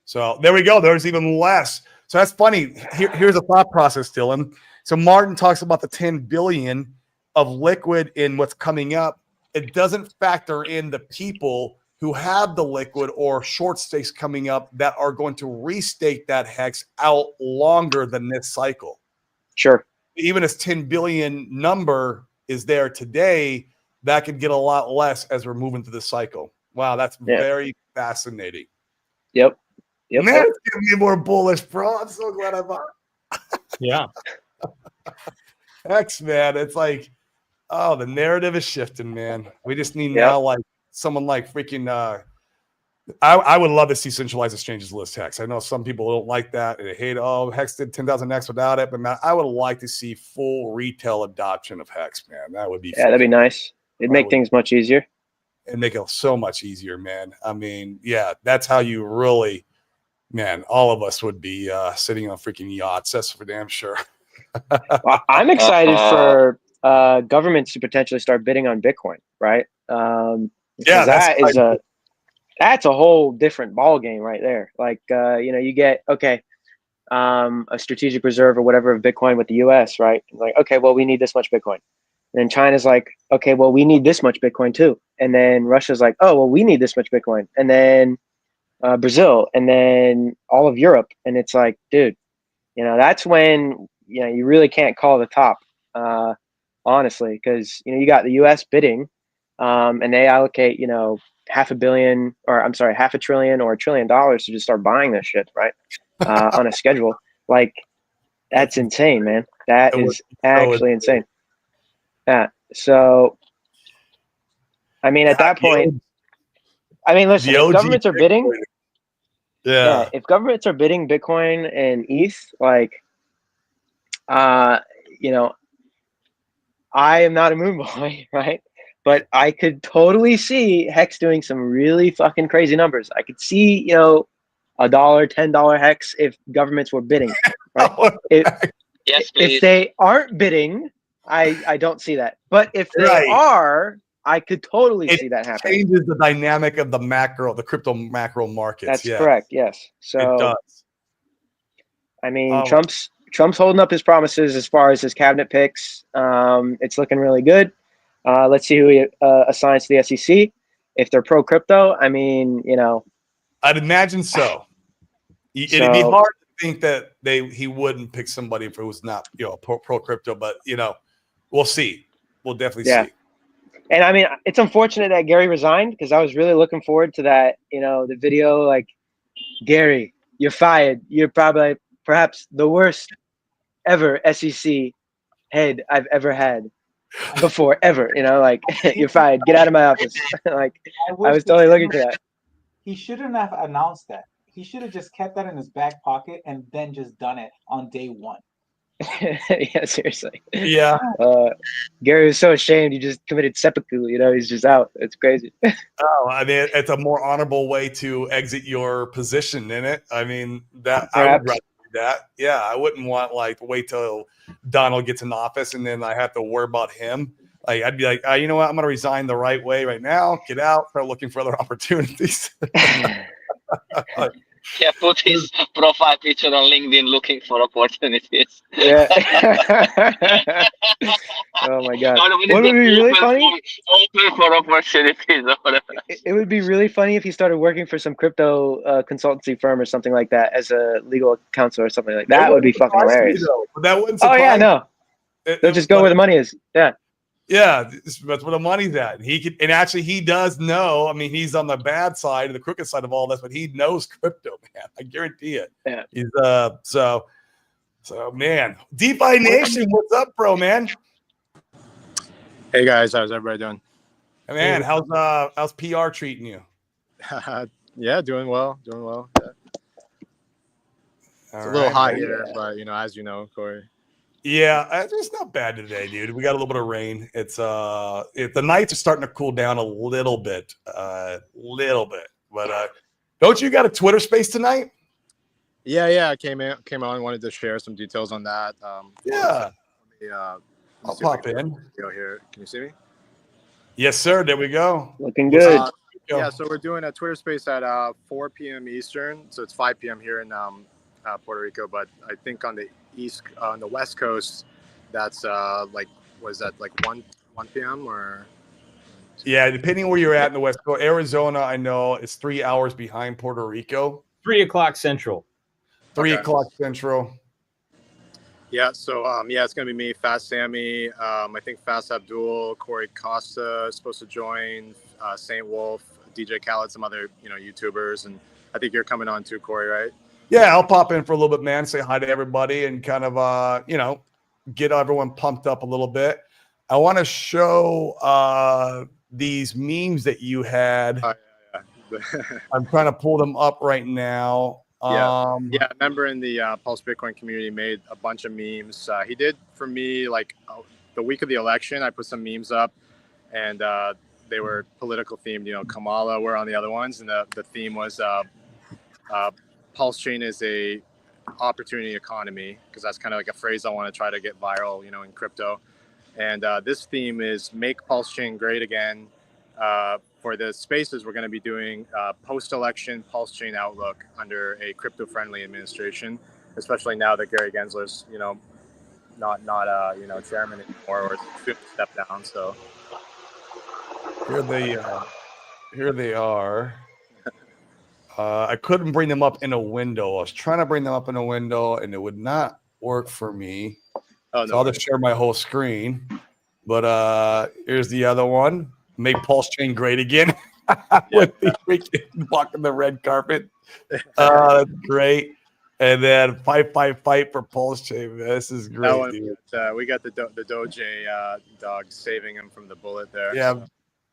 So there we go. There's even less. So that's funny. Here's a thought process, Dylan. So Martin talks about the 10 billion of liquid in what's coming up. It doesn't factor in the people who have the liquid or short stakes coming up that are going to restake that Hex out longer than this cycle. Sure. Even as 10 billion number is there today, that could get a lot less as we're moving through the cycle. Wow, that's Yeah. very fascinating. Yep. Man, it's getting me more bullish, bro. I'm so glad I bought Yeah. Hex, man. It's like, oh, the narrative is shifting, man. We just need now like someone like freaking I would love to see centralized exchanges list Hex. I know some people don't like that. They hate, oh, Hex did 10,000 X without it. But man, I would like to see full retail adoption of Hex, man. That would be that'd be nice. It'd make things much easier. And make it so much easier, man. I mean, yeah, that's how you really, man, all of us would be sitting on freaking yachts. That's for damn sure. Well, I'm excited for governments to potentially start bidding on Bitcoin, right? Yeah, that's a whole different ball game right there. Like, you know, you get a strategic reserve or whatever of Bitcoin with the U.S., right? Like, okay, well, we need this much Bitcoin. And then China's like, okay, well, we need this much Bitcoin too. And then Russia's like, oh, well, we need this much Bitcoin. And then Brazil, and then all of Europe. And it's like, dude, you know, that's when, you know, you really can't call the top, honestly, because, you know, you got the U.S. bidding, and they allocate, you know, $500 million, or I'm sorry, $500 billion or $1 trillion to just start buying this shit, right? On a schedule. Like, that's insane, man. That is actually insane. Yeah. So, I mean, at that point, I mean, listen, if governments are bidding, if governments are bidding Bitcoin and ETH, like, you know, I am not a moon boy, right? But I could totally see Hex doing some really fucking crazy numbers. I could see, you know, $1, $10 Hex if governments were bidding, right? Yes, please. If they aren't bidding, I don't see that. But if they are, I could totally see that happen. It changes the dynamic of the crypto macro markets. That's correct. Yes. So it does. I mean, Trump's holding up his promises as far as his cabinet picks. It's looking really good. Let's see who he assigns to the SEC. If they're pro crypto, I mean, you know, I'd imagine so. It'd be hard to think that he wouldn't pick somebody who's not, you know, pro crypto, but you know, we'll see. We'll definitely see. And I mean, it's unfortunate that Gary resigned, because I was really looking forward to that, you know, the video, like, Gary, you're fired. You're perhaps the worst ever SEC head I've ever had before, ever, you know, like, you're fired. Get out of my office. Like, I was totally looking for that. He shouldn't have announced that. He should have just kept that in his back pocket and then just done it on day one. Yeah, seriously. Yeah. Gary was so ashamed he just committed seppuku, you know, he's just out. It's crazy. Oh, I mean, it's a more honorable way to exit your position in it. I mean, that I would rather do that. Yeah, I wouldn't want like wait till Donald gets in office and then I have to worry about him. Like, I'd be like, you know what? I'm going to resign the right way right now. Get out. Start looking for other opportunities. Yeah, put his profile picture on LinkedIn looking for opportunities. Yeah. Oh my God. What What would be really funny? Open for opportunities or whatever. It would be really funny if he started working for some crypto consultancy firm or something like that as a legal counsel or something like that. That would be fucking hilarious. That wouldn't Oh surprise yeah, no. They'll just go where the money is. Yeah. Yeah, that's where the money's at. He can, and actually, he does know. I mean, he's on the bad side, the crooked side of all this, but he knows crypto, man. I guarantee it. Yeah. He's so man. DeFi Nation, what's up, bro, man? Hey guys, how's everybody doing? Hey, man, how's PR treating you? Yeah, doing well. Yeah. It's All a little right, hot man. here, but as you know, Corey. Yeah, it's not bad today, dude. We got a little bit of rain. It's the nights are starting to cool down a little bit. But don't you got a Twitter space tonight? Yeah, I came on, wanted to share some details on that. Yeah. Let me I'll see if I pop can in. go here. Can you see me? Yes, sir. There we go. Looking good. Yeah, so we're doing a Twitter space at 4 p.m. Eastern, so it's 5 p.m. here in Puerto Rico. But I think on the West Coast, that's was that like 1 p.m. or? Yeah, depending where you're at in the West Coast. Arizona, I know, is 3 hours behind Puerto Rico. 3 o'clock Central. 3 Okay. o'clock Central. Yeah, so it's gonna be me, Fast Sammy. I think Fast Abdul, Corey Costa is supposed to join, Saint Wolf, DJ Khaled, some other YouTubers, and I think you're coming on too, Corey, right? Yeah, I'll pop in for a little bit, man. Say hi to everybody and kind of get everyone pumped up a little bit. I want to show these memes that you had. Yeah. I'm trying to pull them up right now. Yeah, a member in the Pulse Bitcoin community made a bunch of memes. He did for me the week of the election. I put some memes up, and they were political themed. Kamala were on the other ones, and the theme was Pulse Chain is a opportunity economy, because that's kind of like a phrase I want to try to get viral, in crypto. And this theme is make Pulse Chain great again. For the spaces, we're going to be doing post-election Pulse Chain outlook under a crypto-friendly administration, especially now that Gary Gensler's, not chairman anymore, or soon to step down. So here they are. I couldn't bring them up in a window. I was trying to bring them up in a window, and it would not work for me. Oh, no. So I'll just share my whole screen. But here's the other one. Make Pulse Chain great again. With the freaking walking the red carpet. That's great. And then fight for Pulse Chain. Man. This is great. That one, dude. we got the Doge dog saving him from the bullet there. Yeah,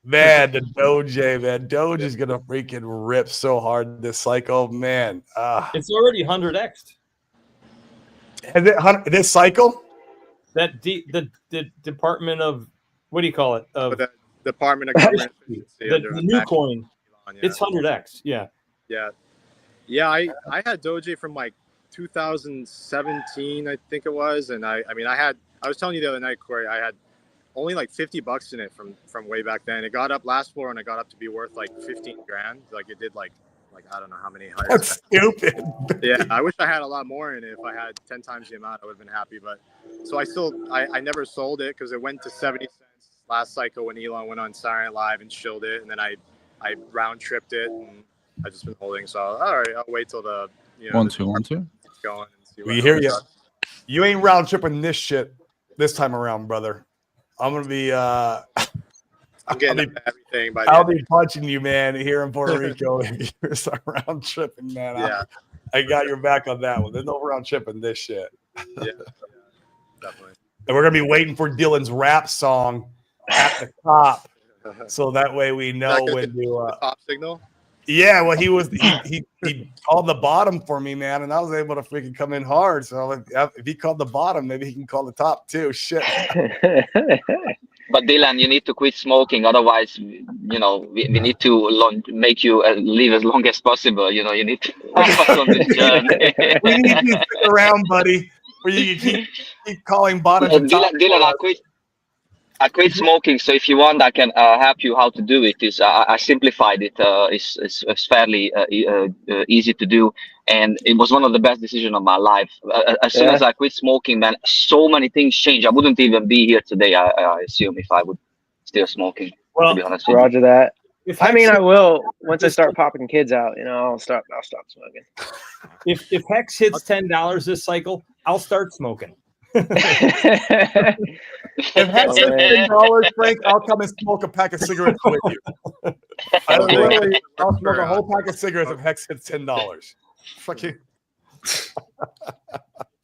man, the Doge, man. Doge is gonna freaking rip so hard this cycle, man. It's already 100x. Is it this cycle? That the Department of, what do you call it? Of the Department of Government Efficiency the under new Elon, coin. yeah. It's 100x. Yeah. Yeah. I had Doge from like 2017, I think it was, and I was telling you the other night, Corey, I had only like $50 in it from way back then. It got up last floor, and it got up to be worth like 15 grand. Like it did like I don't know how many. That's stupid. Yeah, I wish I had a lot more in it. If I had 10 times the amount, I would have been happy. But so I never sold it because it went to 70 cents last cycle when Elon went on Saturday Night Live and shilled it, and then I round tripped it, and I've just been holding. So all right, I'll wait till the 1 2 1 2. Going and see what We hear you. happens. You ain't round tripping this shit this time around, brother. I'm gonna be I'm getting into everything by I'll the be punching you, man, here in Puerto Rico. If you start round tripping, man. Yeah. I got your back on that one. There's no round tripping this shit. yeah, definitely. And we're gonna be waiting for Dylan's rap song at the top, so that way we know when to. Top signal. Yeah, well, he called the bottom for me, man, and I was able to freaking come in hard. So if he called the bottom, maybe he can call the top too. Shit. But Dylan, you need to quit smoking. Otherwise, we need to make you live as long as possible. You need to keep us on this journey. We need you to stick around, buddy, where you can keep calling bottom. Dylan, I quit smoking, so if you want, I can help you how to do it. Is I simplified it. It's fairly easy to do, and it was one of the best decisions of my life. As soon as I quit smoking, man, so many things changed. I wouldn't even be here today. I assume if I would still smoking. Well, to be honest with you. Roger that. If I mean, Hex- I will once I start popping kids out. I'll stop smoking. if Hex hits $10 this cycle, I'll start smoking. If Hex hits $10, Frank, I'll come and smoke a pack of cigarettes with you. I'll smoke a whole pack of cigarettes if Hex hits $10. Fucking.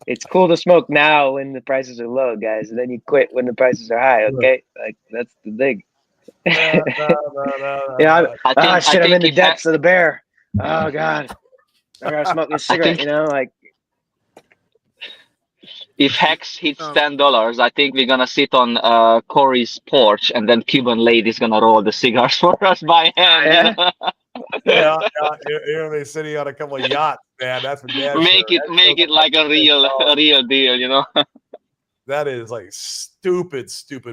It's cool to smoke now when the prices are low, guys, and then you quit when the prices are high. Okay, like that's the thing. No. Yeah, I shit, I'm think in the if depths of the bear. Oh god, I gotta smoke this cigarette. think- If Hex hits $10, I think we're gonna sit on Corey's porch, and then Cuban lady's gonna roll the cigars for us by hand. Yeah. Yeah, you're gonna be sitting on a couple of yachts, man. That's for damn Make sure. it That's like a real deal, That is like stupid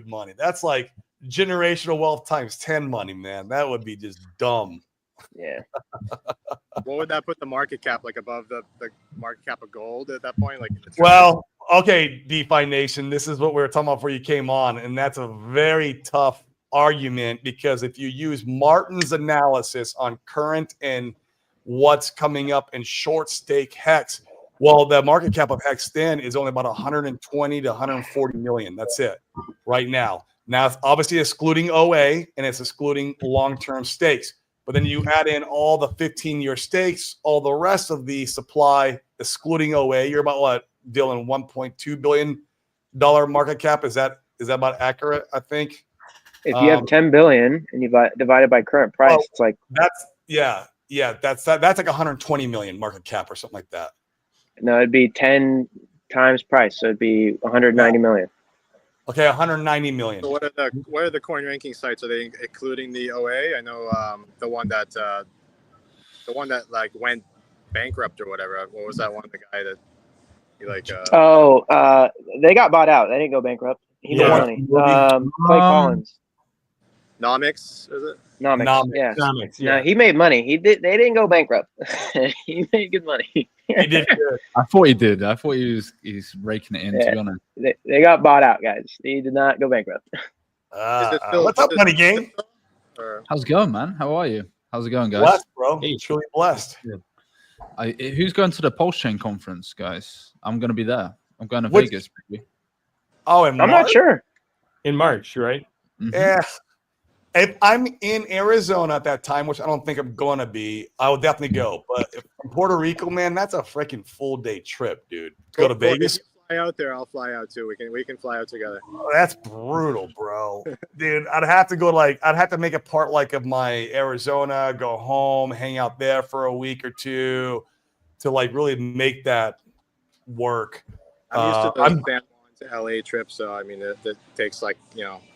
money. That's like generational wealth times 10 money, man. That would be just dumb. Yeah. What would that put the market cap like above the market cap of gold at that point? Like, Well, okay, DeFi Nation, this is what we were talking about before you came on, and that's a very tough argument because if you use Martin's analysis on current and what's coming up in short stake Hex, well, the market cap of Hex then is only about 120 to 140 million. That's it right now. Now, it's obviously excluding OA and it's excluding long-term stakes. But then you add in all the 15-year stakes, all the rest of the supply, excluding OA, you're about what, Dylan, $1.2 billion market cap? Is that about accurate, I think? If you have 10 billion and you divide it by current price, it's like that's like 120 million market cap or something like that. no, it'd be 10 times price, so it'd be 190 million. Okay, 190 million. So what are the coin ranking sites? Are they including the OA? I know the one that like went bankrupt or whatever. What was that one? The guy that he like. They got bought out. They didn't go bankrupt. He made money. Clay Collins. Nomics, is it? Nomics. Yeah. Nomics, yeah. No, he made money. They didn't go bankrupt. He made good money. He did good. I thought he did. I thought he's raking it in, to be honest. They got bought out, guys. He did not go bankrupt. What's up, Money Gang? How's it going, man? How are you? How's it going, guys? Blessed, bro. Truly blessed. Who's going to the Pulse Chain conference, guys? I'm going to be there. I'm going to Vegas, baby. Oh, in I'm March? not sure. In March, right? Mhm. Yeah. If I'm in Arizona at that time, which I don't think I'm going to be, I will definitely go. But if I'm Puerto Rico, man, that's a freaking full day trip, dude. Go to Vegas. If you fly out there, I'll fly out too. We can fly out together. Oh, that's brutal, bro. Dude, I'd have to make a part like of my Arizona, go home, hang out there for a week or two to like really make that work. I'm used to the San Juan to LA trip, so I mean that takes like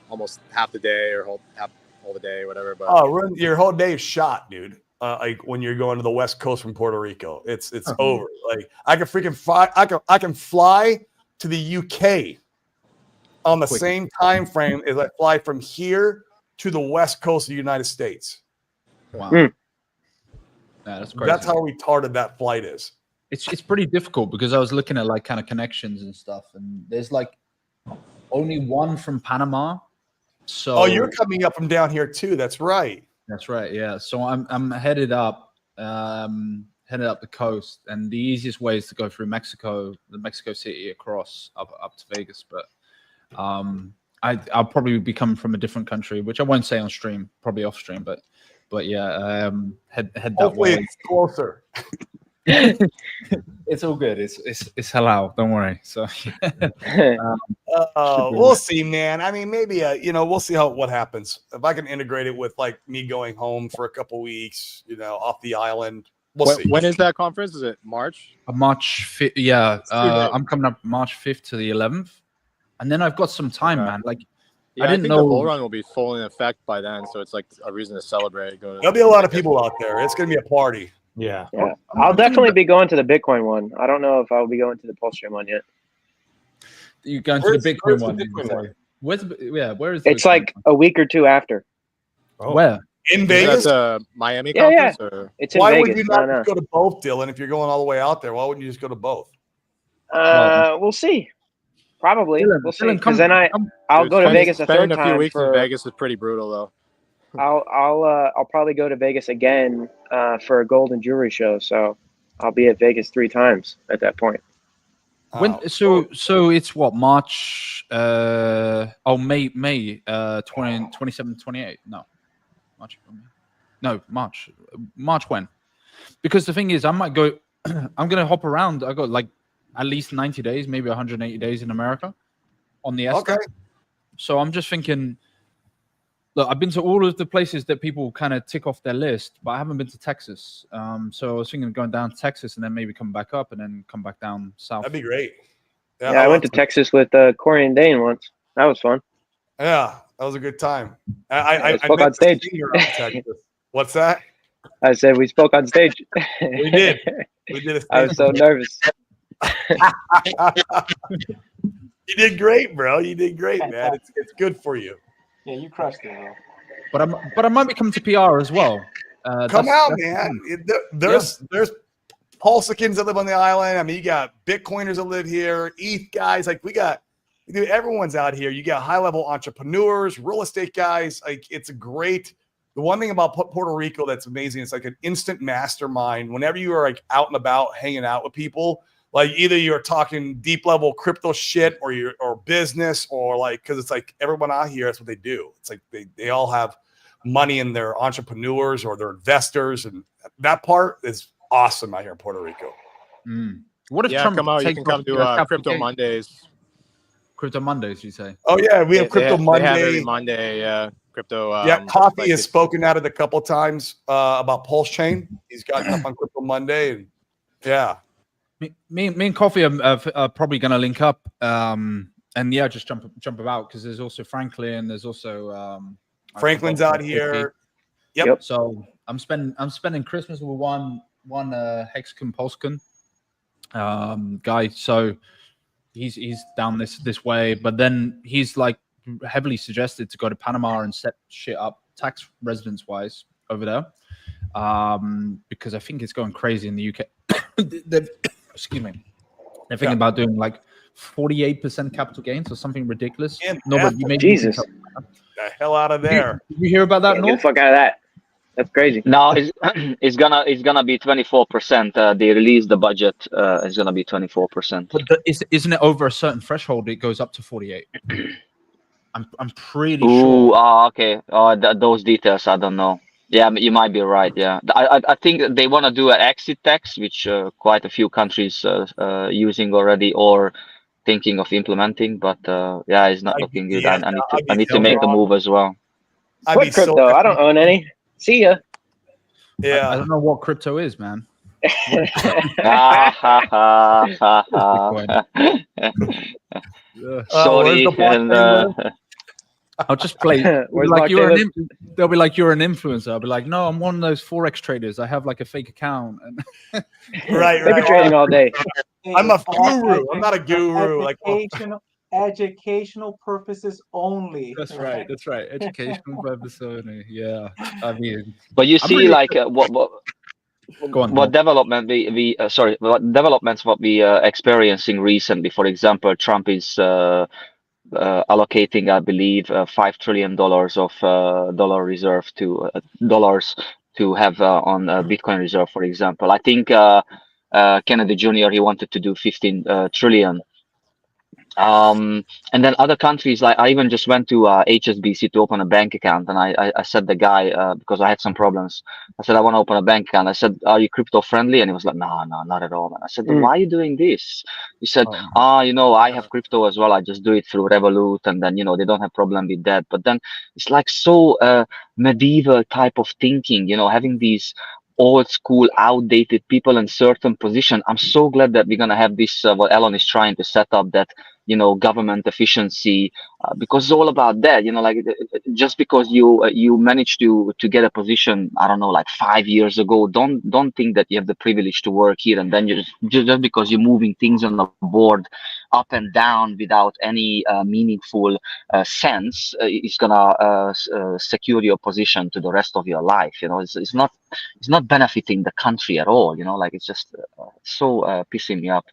almost half the day or whole the day, whatever. But Your whole day is shot, dude. Like when you're going to the West Coast from Puerto Rico, it's over. Like I can freaking fly. I can fly to the UK on the same time frame as I fly from here to the West Coast of the United States. Wow. Yeah, that's crazy. That's how retarded that flight is. It's pretty difficult because I was looking at like kind of connections and stuff, and there's like only one from Panama. So you're coming up from down here too. That's right. That's right. Yeah. So I'm headed up the coast, and the easiest way is to go through Mexico, the Mexico City across up to Vegas. But I'll probably be coming from a different country, which I won't say on stream, probably off stream. But yeah, head that Hopefully way. it's closer. It's all good. It's halal. Don't worry. So we'll see, man. I mean, maybe we'll see what happens. If I can integrate it with like me going home for a couple weeks, off the island. We'll see. When is that conference? Is it March? March 5th. Yeah, I'm coming up March 5th to the 11th, and then I've got some time, man. Like I didn't know the bull run will be full in effect by then, so it's like a reason to celebrate. There'll be a lot of people out there. It's gonna be a party. Yeah. I'll definitely be going to the Bitcoin one. I don't know if I'll be going to the Pulse Stream one yet. You going to the Bitcoin one? Where is It's like a week or two after. Where? In Is Vegas? that the Miami Yeah, yeah. conference? Or? It's in Why Vegas. would you not No. just go to both, Dylan? If you're going all the way out there, why wouldn't you just go to both? We'll see. Probably. Dylan, We'll see. Dylan, Because then I'll Dude, go to Vegas a spending third a few time weeks for. in Vegas is pretty brutal, though. I'll probably go to Vegas again for a gold and jewelry show. So I'll be at Vegas 3 times at that point. When so it's what, March May 27, 28. No. March when? Because the thing is, I might go I'm gonna hop around. I got like at least 90 days, maybe 180 days in America on the ESTA. Okay. So I'm just thinking, look, I've been to all of the places that people kind of tick off their list, but I haven't been to Texas. So I was thinking of going down to Texas and then maybe come back up and then come back down south. That'd be great. Yeah, I went to Texas with Corey and Dane once. That was fun. Yeah, that was a good time. I spoke met on stage. the singer out of Texas. What's that? I said we spoke on stage. We did. We did. I was so nervous. You did great, bro. You did great, man. It's good for you. Yeah, you crushed it, bro. But I might be coming to PR as well. Come out, man. There's Pulsicans that live on the island. I mean, you got Bitcoiners that live here, ETH guys. Like everyone's out here. You got high level entrepreneurs, real estate guys. Like it's a great. The one thing about Puerto Rico that's amazing, it's like an instant mastermind. Whenever you are like out and about hanging out with people, like either you're talking deep level crypto shit or business or like, because it's like everyone out here, that's what they do. It's like they all have money in their entrepreneurs or their investors, and that part is awesome out here in Puerto Rico. What if Yeah, Trump come out. You takes can come off to the Crypto Mondays. Crypto Mondays, you say? Oh yeah, we have Crypto They Monday. have every Monday. Yeah, crypto. Yeah, Coffee like has spoken at it a couple of times about Pulse Chain. He's gotten up on Crypto Monday, and yeah. Me and Coffee are probably going to link up, and yeah, just jump about because there's also Franklin. There's also Franklin's out here. Yep. So I'm spending Christmas with one Hexagon Polskan guy. So he's down this way, but then he's like heavily suggested to go to Panama and set shit up tax residence wise over there, because I think it's going crazy in the UK. Excuse me. They're thinking about doing like 48% capital gains or something ridiculous. No, but you made Jesus. The hell out of there. Did you hear about that? Get the fuck out of that. That's crazy. No, it's gonna be 24%. They released the budget. It's gonna be 24%. But isn't it over a certain threshold? It goes up to 48. I'm pretty Ooh, sure. okay. Those details I don't know. Yeah, you might be right. Yeah, I think they want to do an exit tax, which quite a few countries using already or thinking of implementing. But yeah, it's not looking good. yeah, I need to make a move as well. I'd be What crypto? I don't own any. See ya. Yeah. I don't know what crypto is, man. Sorry, I'll just play. Where's Like Mark you're Davis? they'll be like, you're an influencer. I'll be like, no, I'm one of those Forex traders. I have like a fake account. And Right, They be trading all day. I'm a guru. I'm not a guru. Like, Educational purposes only. That's right. That's right. Educational purpose only. Yeah. I mean, but you I'm see, really- like Go on. what development what developments what we experiencing recently. For example, Trump is allocating, I believe, $5 trillion of dollar reserve to dollars to have on Bitcoin reserve. For example, I think Kennedy Jr. he wanted to do 15 trillion. And then other countries, like I even just went to HSBC to open a bank account, and I said the guy, because I had some problems, I said I want to open a bank account. I said, are you crypto friendly? And he was like, no, not at all, man. I said, why are you doing this? He said, I have crypto as well. I just do it through Revolut, and then they don't have problem with that. But then it's like so medieval type of thinking, having these old school, outdated people in certain position. I'm so glad that we're gonna have this. What Elon is trying to set up, that government efficiency, because it's all about that. Like just because you managed to get a position, I don't know, like 5 years ago, don't think that you have the privilege to work here, and then just because you're moving things on the board up and down without any meaningful sense is gonna secure your position to the rest of your life. It's not benefiting the country at all. Like it's just so pissing me up.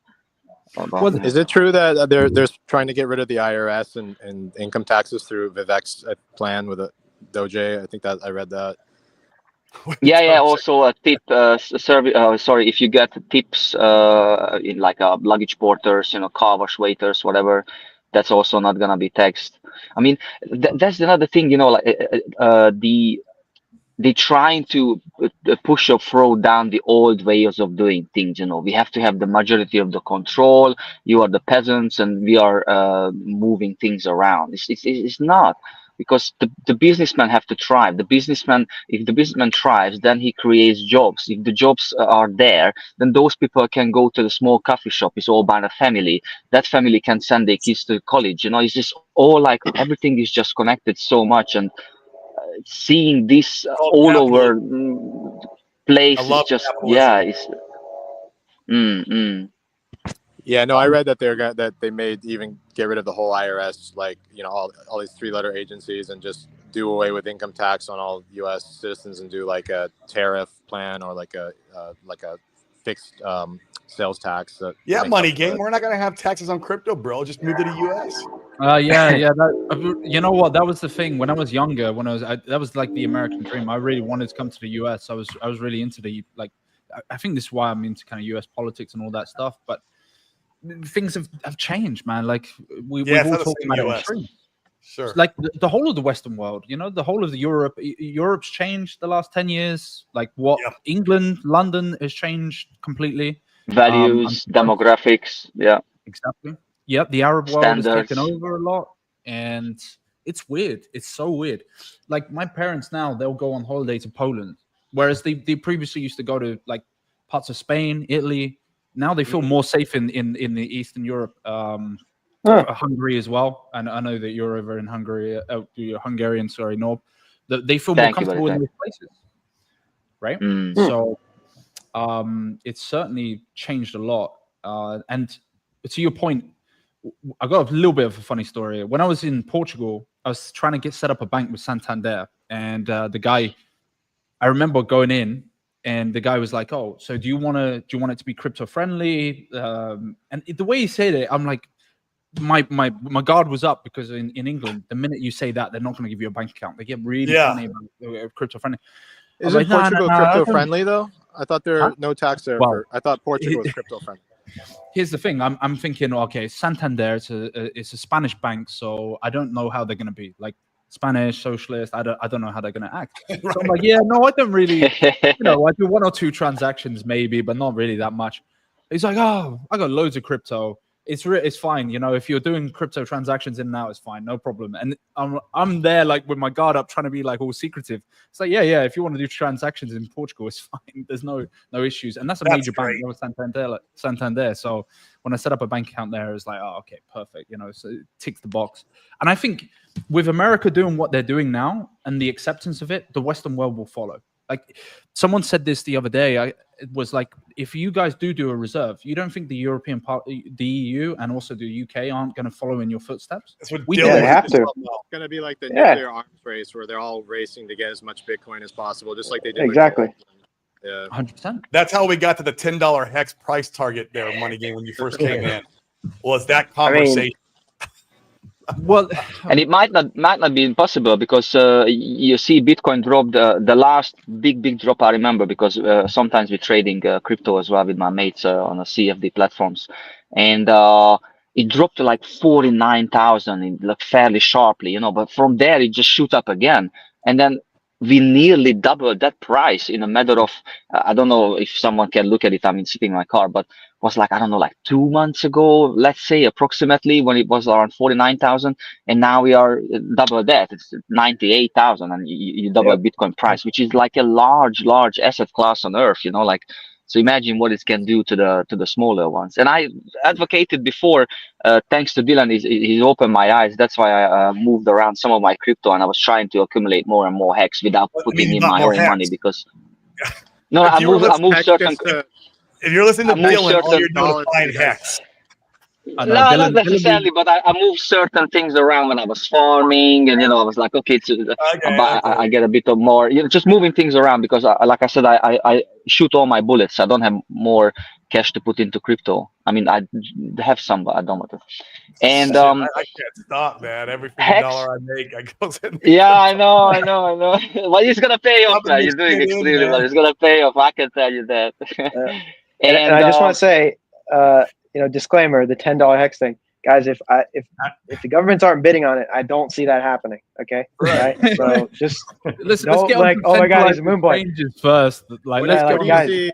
Well, Is it true that they're trying to get rid of the IRS and income taxes through Vivek's plan with a Doge? I think that I read that. Yeah. Also, a tip service. Sorry, if you get tips in like luggage porters, car wash waiters, whatever, that's also not gonna be taxed. I mean, that's another thing. Like they trying to push or throw down the old ways of doing things. We have to have the majority of the control. You are the peasants, and we are moving things around. It's not, because the businessmen have to thrive. If the businessman thrives, then he creates jobs. If the jobs are there, then those people can go to the small coffee shop. It's all by the family. That family can send their kids to college. It's just all like everything is just connected so much, and seeing this all over place is just Yeah, no, I read that that they may even get rid of the whole IRS, like all these 3-letter agencies, and just do away with income tax on all U.S. citizens and do like a tariff plan or like a fixed sales tax. Money Gang. We're not gonna have taxes on crypto, bro. Just move to the U.S. Yeah. You know what? That was the thing when I was younger. That was like the American dream. I really wanted to come to the US. I was really into I think this is why I'm into kind of US politics and all that stuff. But things have changed, man. Like we've all talked about it on stream. Sure. Like the whole of the Western world, the whole of Europe's changed the last 10 years. Like England, London has changed completely. Values, demographics, exactly. Yep, the Arab world Standards. has taken over a lot, and it's weird. It's so weird. Like my parents now, they'll go on holiday to Poland, whereas they previously used to go to like parts of Spain, Italy. Now they feel more safe in the Eastern Europe, Hungary as well. And I know that you're over in Hungary, you're Hungarian, sorry, no. They feel more comfortable in those places, right? So it's certainly changed a lot. And to your point, I got a little bit of a funny story. When I was in Portugal, I was trying to set up a bank with Santander, and the guy, I remember going in, and the guy was like, "Oh, so do you want it to be crypto friendly?" And the way he said it, I'm like, my guard was up, because in England, the minute you say that, they're not going to give you a bank account. They get really funny about crypto friendly. Isn't Portugal crypto friendly though? I thought there are no tax there. I thought Portugal was crypto friendly. Here's the thing. I'm thinking, okay, Santander, it's a Spanish bank, so I don't know how they're going to be. Like Spanish socialist, I don't know how they're going to act. Right. So I'm like, no, I don't really. I do 1 or 2 transactions maybe, but not really that much. He's like, oh, I got loads of crypto. It's fine. If you're doing crypto transactions in and out, it's fine, no problem. And I'm there like with my guard up, trying to be like all secretive. It's like, yeah. If you want to do transactions in Portugal, it's fine. There's no issues. And that's a major bank. That was Santander. So when I set up a bank account there, it's like, oh, okay, perfect. So it ticks the box. And I think with America doing what they're doing now and the acceptance of it, the Western world will follow. Like someone said this the other day, it was like, if you guys do a reserve, you don't think the European part, the EU and also the UK aren't going to follow in your footsteps? That's what they have to. It's going to be like the nuclear arms race, where they're all racing to get as much Bitcoin as possible, just like they did. Exactly. 100%. That's how we got to the $10 hex price target there, Money Game, when you first came in. Was that conversation? Well, and it might not be impossible, because you see Bitcoin dropped the last big drop I remember, because sometimes we're trading crypto as well with my mates on the CFD platforms, and it dropped to like 49,000 like fairly sharply, but from there it just shoot up again, and then we nearly doubled that price in a matter of I don't know if someone can look at it. I'm sitting in my car, but was like, I don't know, like 2 months ago, let's say approximately, when it was around 49,000, and now we are double that. It's 98,000, and you double Bitcoin price, which is like a large asset class on earth. Like, so imagine what it can do to the smaller ones. And I advocated before, thanks to Dylan, he's opened my eyes. That's why I moved around some of my crypto, and I was trying to accumulate more and more hex without putting in my own money, because I moved certain. If you're listening to Dylan, all you're doing is buying hex. I No, know, not Dylan necessarily, but I moved certain things around when I was farming, and I was like, okay, I get a bit of more, just moving things around because, like I said, I shoot all my bullets. I don't have more cash to put into crypto. I mean, I have some, but I don't want to. And Shit, I can't stop, man. Every freaking Hex. dollar I make, I goes in. Yeah, I know. But it's gonna pay off, Pumping man. this You're doing shit in, extremely well. man. It's gonna pay off. I can tell you that. And I just want to say, disclaimer: the $10 hex thing, guys. If the governments aren't bidding on it, I don't see that happening. Okay, Right. So just Listen, don't let's get on like, to oh my God, he's a centralized moon boy. exchanges first. Like, What, let's what get do on you guys. see?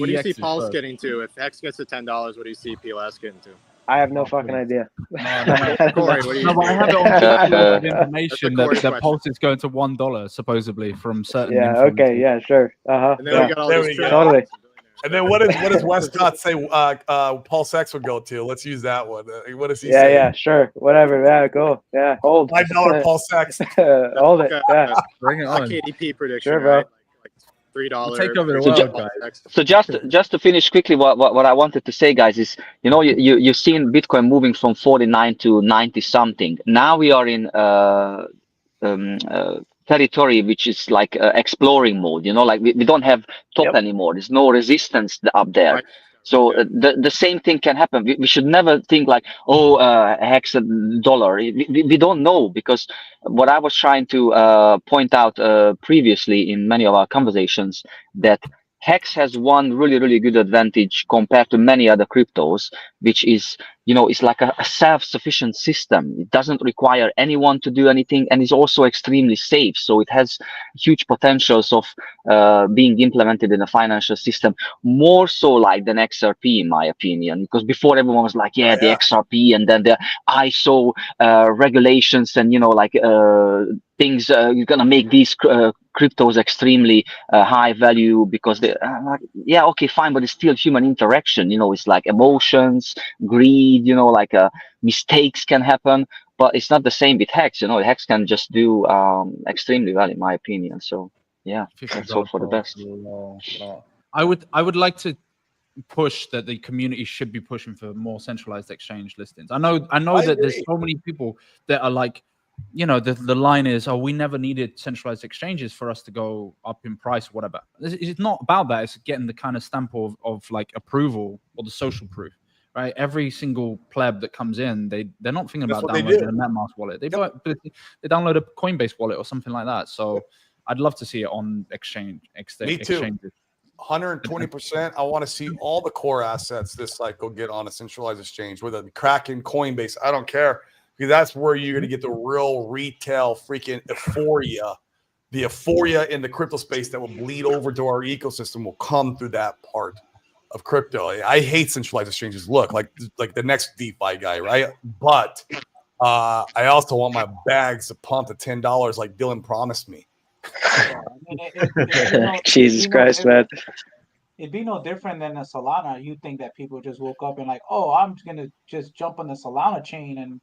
What do you see CEXs Pulse first. getting to? If Hex gets to $10, what do you see PLS getting to? I have no fucking idea. No. Corey, what do you No, but I have it on Uh, information That's a Corey that question. Pulse is going to $1 supposedly from certain. Yeah. influencers. Okay. Yeah. Sure. And then we got all There these we go. Totally. And then what does Westcott say? Pulse X will go to. Let's use that one. What does he Yeah. say? Yeah. Sure. Whatever. Yeah. Cool. Yeah. Hold. $5 Pulse X. Hold it. Yeah. Bring it a on. KDP prediction, Sure, bro. right? Like $3. Take over the So world, ju- guys. So just to finish quickly, what I wanted to say, guys, is you've seen Bitcoin moving from 49 to 90 something. Now we are in territory which is like exploring mode. Like we don't have top Yep. anymore. There's no resistance up there. Right. So the same thing can happen. We should never think like, hex a dollar. We don't know, because what I was trying to point out previously in many of our conversations, that Hex has one really, really good advantage compared to many other cryptos, which is, it's like a self-sufficient system. It doesn't require anyone to do anything, and is also extremely safe. So it has huge potentials of being implemented in a financial system, more so like than XRP, in my opinion. Because before everyone was like, the XRP, and then the ISO regulations, and things you're gonna make these cryptos extremely high value, because they okay, fine, but it's still human interaction. It's like emotions, greed, mistakes can happen, but it's not the same with Hex. Hex can just do extremely well, in my opinion. So let's hope for the best. I would like to push that the community should be pushing for more centralized exchange listings. I know that there's so many people that are like, the line is, we never needed centralized exchanges for us to go up in price or whatever. It's not about that. It's getting the kind of stamp of like approval, or the social proof, right? Every single pleb that comes in, they're not thinking about downloading a MetaMask wallet. They download a Coinbase wallet or something like that. So I'd love to see it on exchanges. 120%. I want to see all the core assets this cycle get on a centralized exchange, whether it be Kraken, Coinbase, I don't care. Because that's where you're going to get the real retail freaking euphoria. The euphoria in the crypto space that will bleed over to our ecosystem will come through that part of crypto. I hate centralized exchanges. Look, like the next DeFi guy, right? But I also want my bags to pump to $10 like Dylan promised me. Jesus Christ, man. It'd be no different than a Solana. You think that people just woke up and like, oh, I'm just gonna just jump on the Solana chain and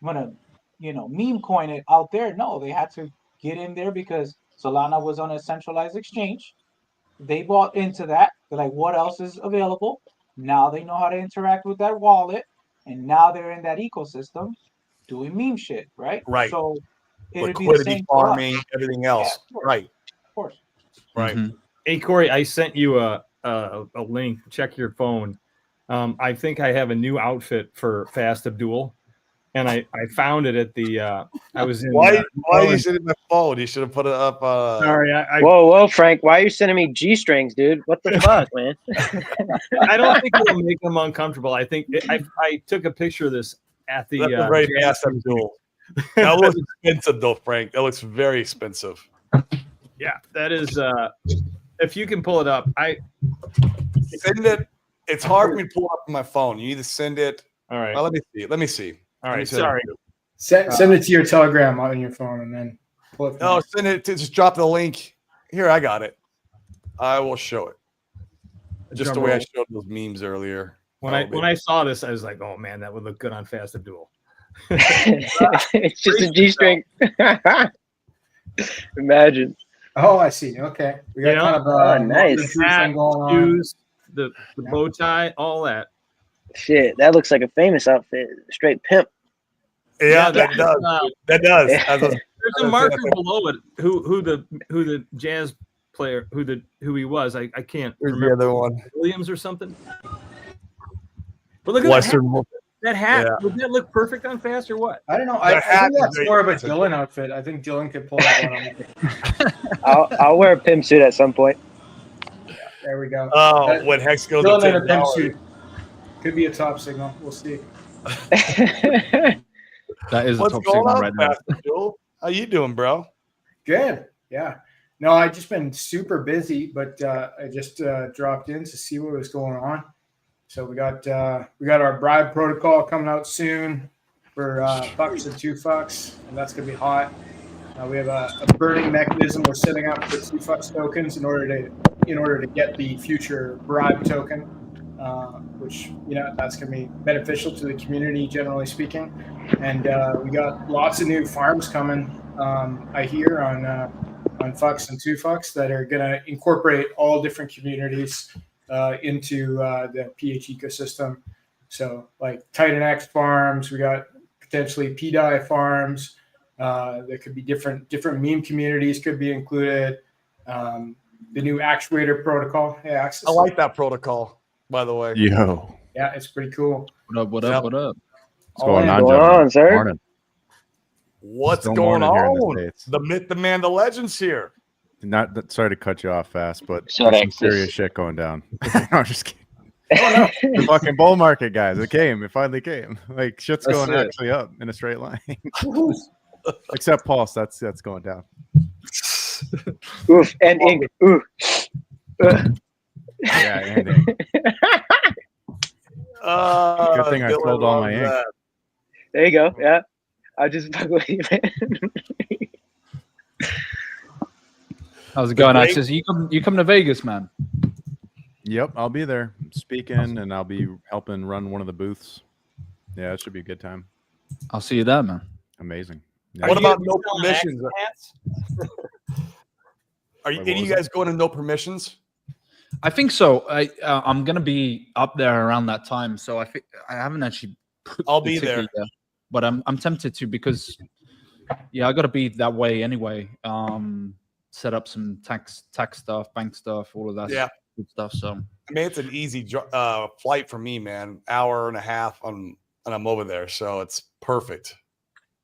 I'm gonna, meme coin it out there. No, they had to get in there because Solana was on a centralized exchange. They bought into that. They're like, what else is available? Now they know how to interact with that wallet, and now they're in that ecosystem doing meme shit, right? Right. So it'd be the Liquidity same for us. farming, everything else. Yeah, Right. Of course. Right. Mhm. Hey, Corey, I sent you a link. Check your phone. I think I have a new outfit for Fast Abdul, and I found it at the. I was in. Why did you send it my phone? You should have put it up. Sorry, Whoa, Frank! Why are you sending me G-strings, dude? What the fuck, man? I don't think it'll make them uncomfortable. I think I took a picture of this at the. That's a very Fast Abdul. That looks expensive, though, Frank. That looks very expensive. Yeah, that is. If you can pull it up, Send it. It's hard for me to pull up on my phone. You need to send it. All right. Well, let me see. All Let me right. send Sorry. it. Send it to your Telegram on your phone and then pull it. No, send it to just drop the link. Here, I got it. I will show it. Just the way I showed those memes earlier. When I saw this, I was like, oh man, that would look good on Fast Abdul. It's just a G-string. Imagine. Oh, I see. Okay, we got kind of nice thing going on. Shoes, the bow tie, all that. Shit, that looks like a famous outfit. Straight pimp. Yeah, that does. That does. Yeah. There's a marker below it. Who the jazz player who he was. I can't Who's the remember. other one? Williams or something. But look at Western. that hat. Yeah. Would that look perfect on Fast or what? I don't know. The I hat think is that's great. more of a Dylan outfit. I think Dylan could pull that one off. I'll wear a pimp suit at some point. There we go. Oh, That- when Hex goes Dylan to in a pimp Dallas. suit. Could be a top signal. We'll see. That is a What's top going signal on, right now. Pastor Joel? How you doing, bro? Good. Yeah. No, I've just been super busy, but I just dropped in to see what was going on. So we got our bribe protocol coming out soon for fucks and 2 fucks, and that's gonna be hot. We have a burning mechanism we're setting up for 2 fucks tokens in order to get the future bribe token, which that's gonna be beneficial to the community generally speaking. And we got lots of new farms coming. I hear on fucks and 2 fucks that are gonna incorporate all different communities into the PH ecosystem. So like Titan X farms, we got potentially PDI farms. There could be different meme communities could be included. The new actuator protocol. Yeah, access. I like that protocol, by the way. Yo, Yeah, it's pretty cool. What up? What Yep. up? What up? what's going on, Going gentlemen? on, sir? Morning. What's Still going morning here in the on? States. The myth, the man, the legend's here. Sorry to cut you off fast, but Sorry, there's some X's. serious shit going down. No, I'm just kidding. The fucking bull market, guys. It came. It finally came. Like shit's That's going it. actually up in a straight line. Except Pulse, that's going down. Oof, and ink. Ooh. Yeah, anything. Good thing I Dylan sold all my loves ink. that. There you go. Yeah. I just fuck with you, man. How's it going, great- Axis? You come to Vegas, man. Yep, I'll be there speaking, and I'll be helping run one of the booths. Yeah, it should be a good time. I'll see you there, man. Amazing. What Are you about gonna no be selling permissions? hats? Are you, Wait, what any of was you guys going to no permissions? I think so. I'm gonna be up there around that time, so I think I haven't actually. I'll the be there. ticket yet, but I'm tempted to because I got to be that way anyway. Set up some tax stuff, bank stuff, all of that. Yeah. Good stuff. So I mean, it's an easy flight for me, man. Hour and a half, and I'm over there, so it's perfect.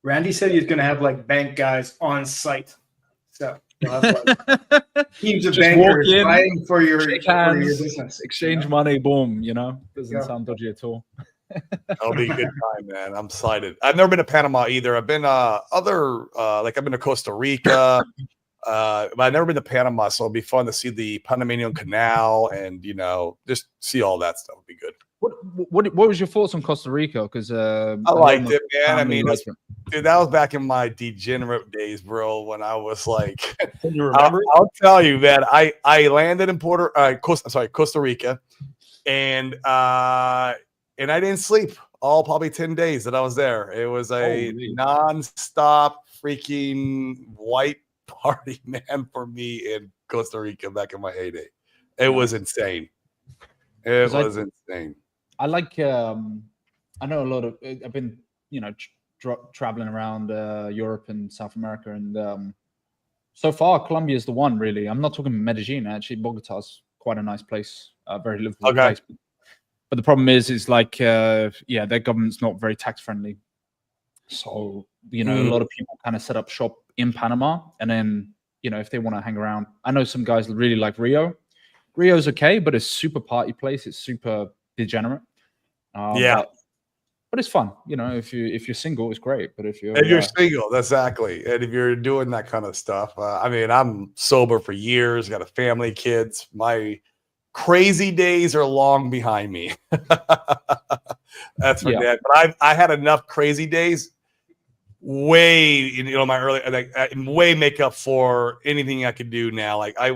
Randy said he's going to have like bank guys on site. So you'll have like teams of Just walk bankers in, fighting for your shake hands, business. exchange money, boom. Doesn't Yeah. sound dodgy at all. That'll be a good time, man. I'm excited. I've never been to Panama either. I've been like I've been to Costa Rica, but I've never been to Panama, so it'll be fun to see the Panamanian Canal and just see all that stuff. Would be good. What was your thoughts on Costa Rica? Because I liked it, man. I mean, liked it. dude, that was back in my degenerate days, bro. When I was like, Can you remember? I'll tell you, man. I landed in Costa Rica, and I didn't sleep all probably 10 days that I was there. It was a Holy. nonstop freaking white party, man, for me in Costa Rica back in my heyday. It was insane. It 'Cause was insane. I like. I know a lot of. I've been, traveling around Europe and South America, and so far Colombia is the one. Really, I'm not talking Medellin. Actually, Bogota's quite a nice place, very livable Okay. place. But the problem is like, their government's not very tax friendly. So a lot of people kind of set up shop in Panama, and then if they want to hang around, I know some guys really like Rio. Rio's okay, but it's super party place. It's super degenerate. Yeah. but it's fun. If you're single, it's great. But if you're If you're single, exactly. And if you're doing that kind of stuff, I mean, I'm sober for years, got a family, kids. My crazy days are long behind me. That's for Yeah. that. But I had enough crazy days way, my early, way make up for anything I could do now. Like I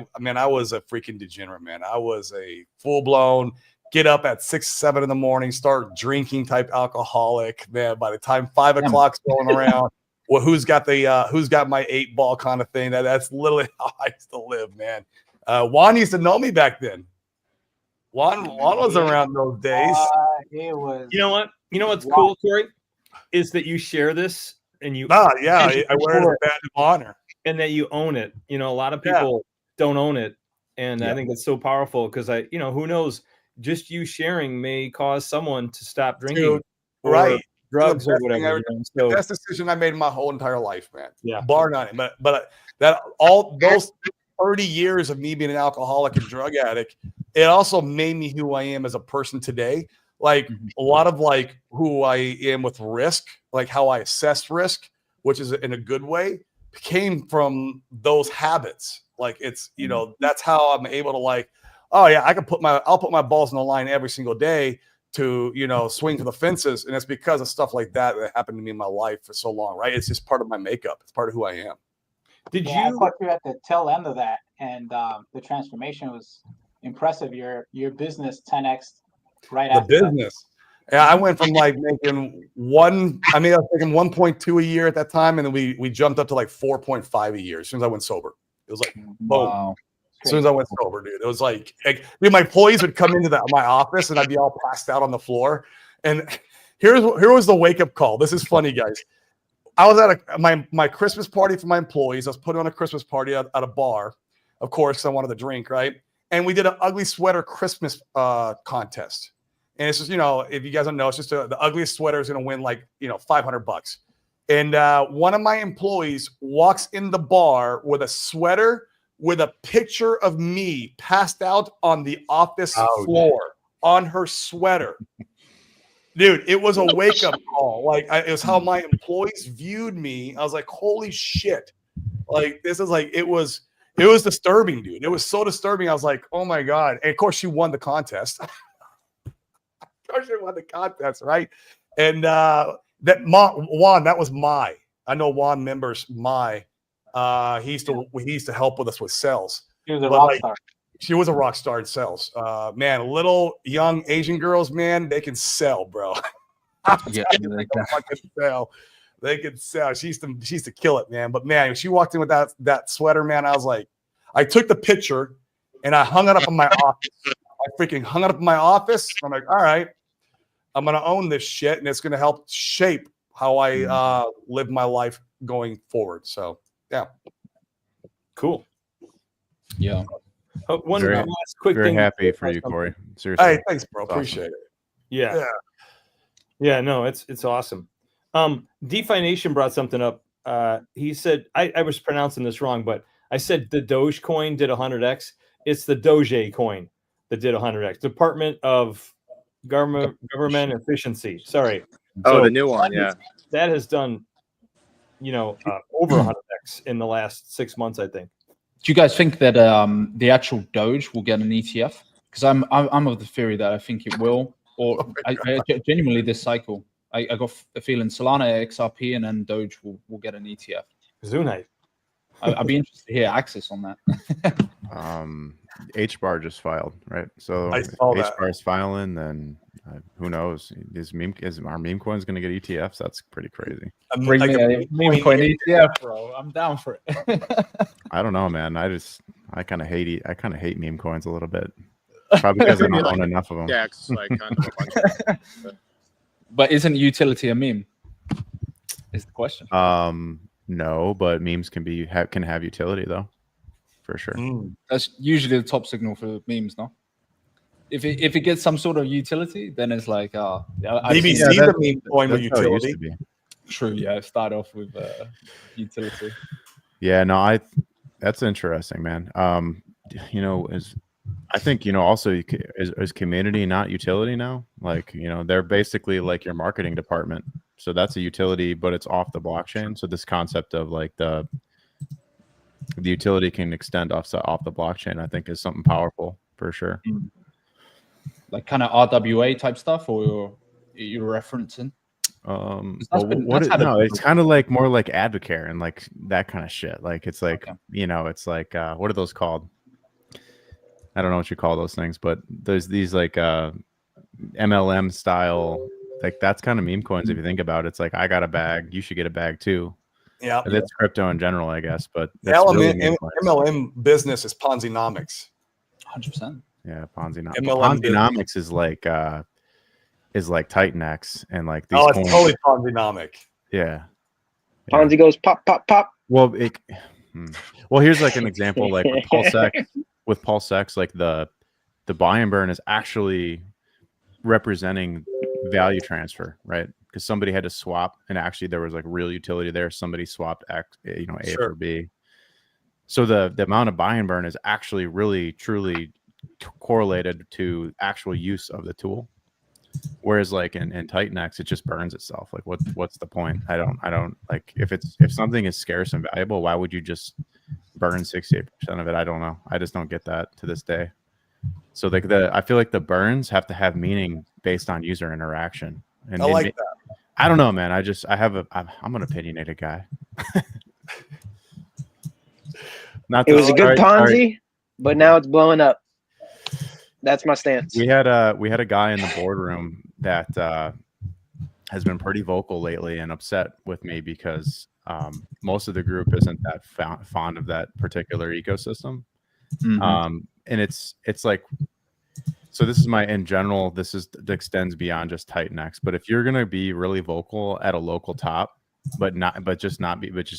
was a freaking degenerate, man. I was a full blown get up at 6, 7 in the morning, start drinking type alcoholic, man. By the time 5 o'clock's going around, well, who's got my 8-ball kind of thing? That's literally how I used to live, man. Juan used to know me back then. Juan was around those days. It was. You know what? You know what's Wow. cool, Corey, is that you share this and you Nah, yeah, and I wear it as a badge of honor. and that you own it. You know, a lot of Yeah. people don't own it, and I Yeah. think it's so powerful because who knows? Just you sharing may cause someone to stop drinking, Dude, right? drugs The or best thing whatever. I- You know? The So best decision I made in my whole entire life, man. Yeah. Bar none. But that all those 30 years of me being an alcoholic and drug addict, it also made me who I am as a person today. Like a lot of like who I am with risk, like how I assess risk, which is in a good way, came from those habits. Like it's, that's how I'm able to like, oh yeah, I'll put my balls on the line every single day to, swing for the fences. And it's because of stuff like that happened to me in my life for so long, right? It's just part of my makeup. It's part of who I am. did I you? caught you at the tail end of that, and the transformation was impressive. Your business 10x right The after that. business. Yeah, I went from like making I was making 1.2 a year at that time. And then we jumped up to like 4.5 a year as soon as I went sober. It was like, boom. Wow. As soon as I went sober, dude, it was like my employees would come into my office and I'd be all passed out on the floor. And here was the wake up call. This is funny, guys. I was at my Christmas party for my employees. I was putting on a Christmas party at a bar, of course, 'cause I wanted to drink, right? And we did an ugly sweater Christmas contest. And it's just, if you guys don't know, it's just the ugliest sweater is going to win like, $500. And one of my employees walks in the bar with a sweater with a picture of me passed out on the office floor on her sweater. Dude, it was a wake-up call. Like, it was how my employees viewed me. I was like, holy shit. Like, this is like, it was disturbing, dude. It was so disturbing. I was like, oh my God. And of course, she won the contest. Right? And Juan, that was my. I know Juan members my. He used to help with us with sales. She was a rock star. She was a rock star in sales. Man, little young Asian girls, man, they can sell, bro. Yeah, they can fucking sell. They can sell. She used to kill it, man. But man, she walked in with that sweater, man. I was like, I took the picture and I hung it up in my office. I freaking hung it up in my office. I'm like, all right, I'm gonna own this shit, and it's gonna help shape how I live my life going forward. So yeah, Cool. Yeah. One Very- last quick Very thing. happy for you, Corey. Seriously. hey, thanks, bro. That's awesome. Appreciate it. Yeah. Yeah, no, it's awesome. DeFi Nation brought something up. He said, I was pronouncing this wrong, but I said the Doge coin did 100x. It's the Doge coin that did 100x. Department of Government Efficiency. Sorry. Oh, So the new one, yeah. that has done, over 100x in the last 6 months, I think. Do you guys think that the actual Doge will get an ETF? Because I'm of the theory that I think it will, or I genuinely this cycle. I got a feeling Solana, XRP, and then Doge will get an ETF. Zunite. I'd be interested to hear Axis on that. HBAR just filed, right? So I saw that. HBAR is filing, then who knows? Is our meme coins going to get ETFs? That's pretty crazy. Bring me a meme coin ETF, bro. I'm down for it. I don't know, man. I kind of hate meme coins a little bit. Probably because I don't own enough of them. Yeah, it's like kind of a bunch of But isn't utility a meme? Is the question. No, but memes can have utility though, for sure. That's usually the top signal for memes, no? If it gets some sort of utility, then it's like BBC the meme coin with That's how it used utility. to be. True, yeah. Start off with utility. Yeah, no, that's interesting, man. I think also is community not utility now? Like they're basically like your marketing department, so that's a utility, but it's off the blockchain. So this concept of like the utility can extend off the blockchain, I think, is something powerful for sure. Like kind of RWA type stuff, or you're referencing? It's kind of like more like Advocare and like that kind of shit. Like it's like it's like what are those called? I don't know what you call those things, but there's these like MLM style, like that's kind of meme coins. If you think about it, it's like I got a bag, you should get a bag too. Yeah, that's crypto in general, I guess. But the MLM business is Ponzi-nomics. 100%. Yeah, Ponzi-nomics is like is like Titan X and like these Oh, it's coins. totally Ponzi-nomic. Yeah. Ponzi goes pop, pop, pop. Well, well, here's like an example, like with PulseX, like the buy and burn is actually representing value transfer, right? Because somebody had to swap, and actually there was like real utility there. Somebody swapped X, A Sure. for B. So the amount of buy and burn is actually really truly correlated to actual use of the tool. Whereas like in Titan X, it just burns itself. Like what's the point? I don't like if something is scarce and valuable, why would you just burn 68% of it? I don't know. I just don't get that to this day. So like I feel like the burns have to have meaning based on user interaction. And I like that. I don't know, man. I'm an opinionated guy. It was a good Ponzi, but now it's blowing up. That's my stance. We had a guy in the boardroom that has been pretty vocal lately and upset with me because most of the group isn't that fond of that particular ecosystem. Mhm. And it's like, so this is in general, this extends beyond just Titan X. But if you're gonna be really vocal at a local top, but just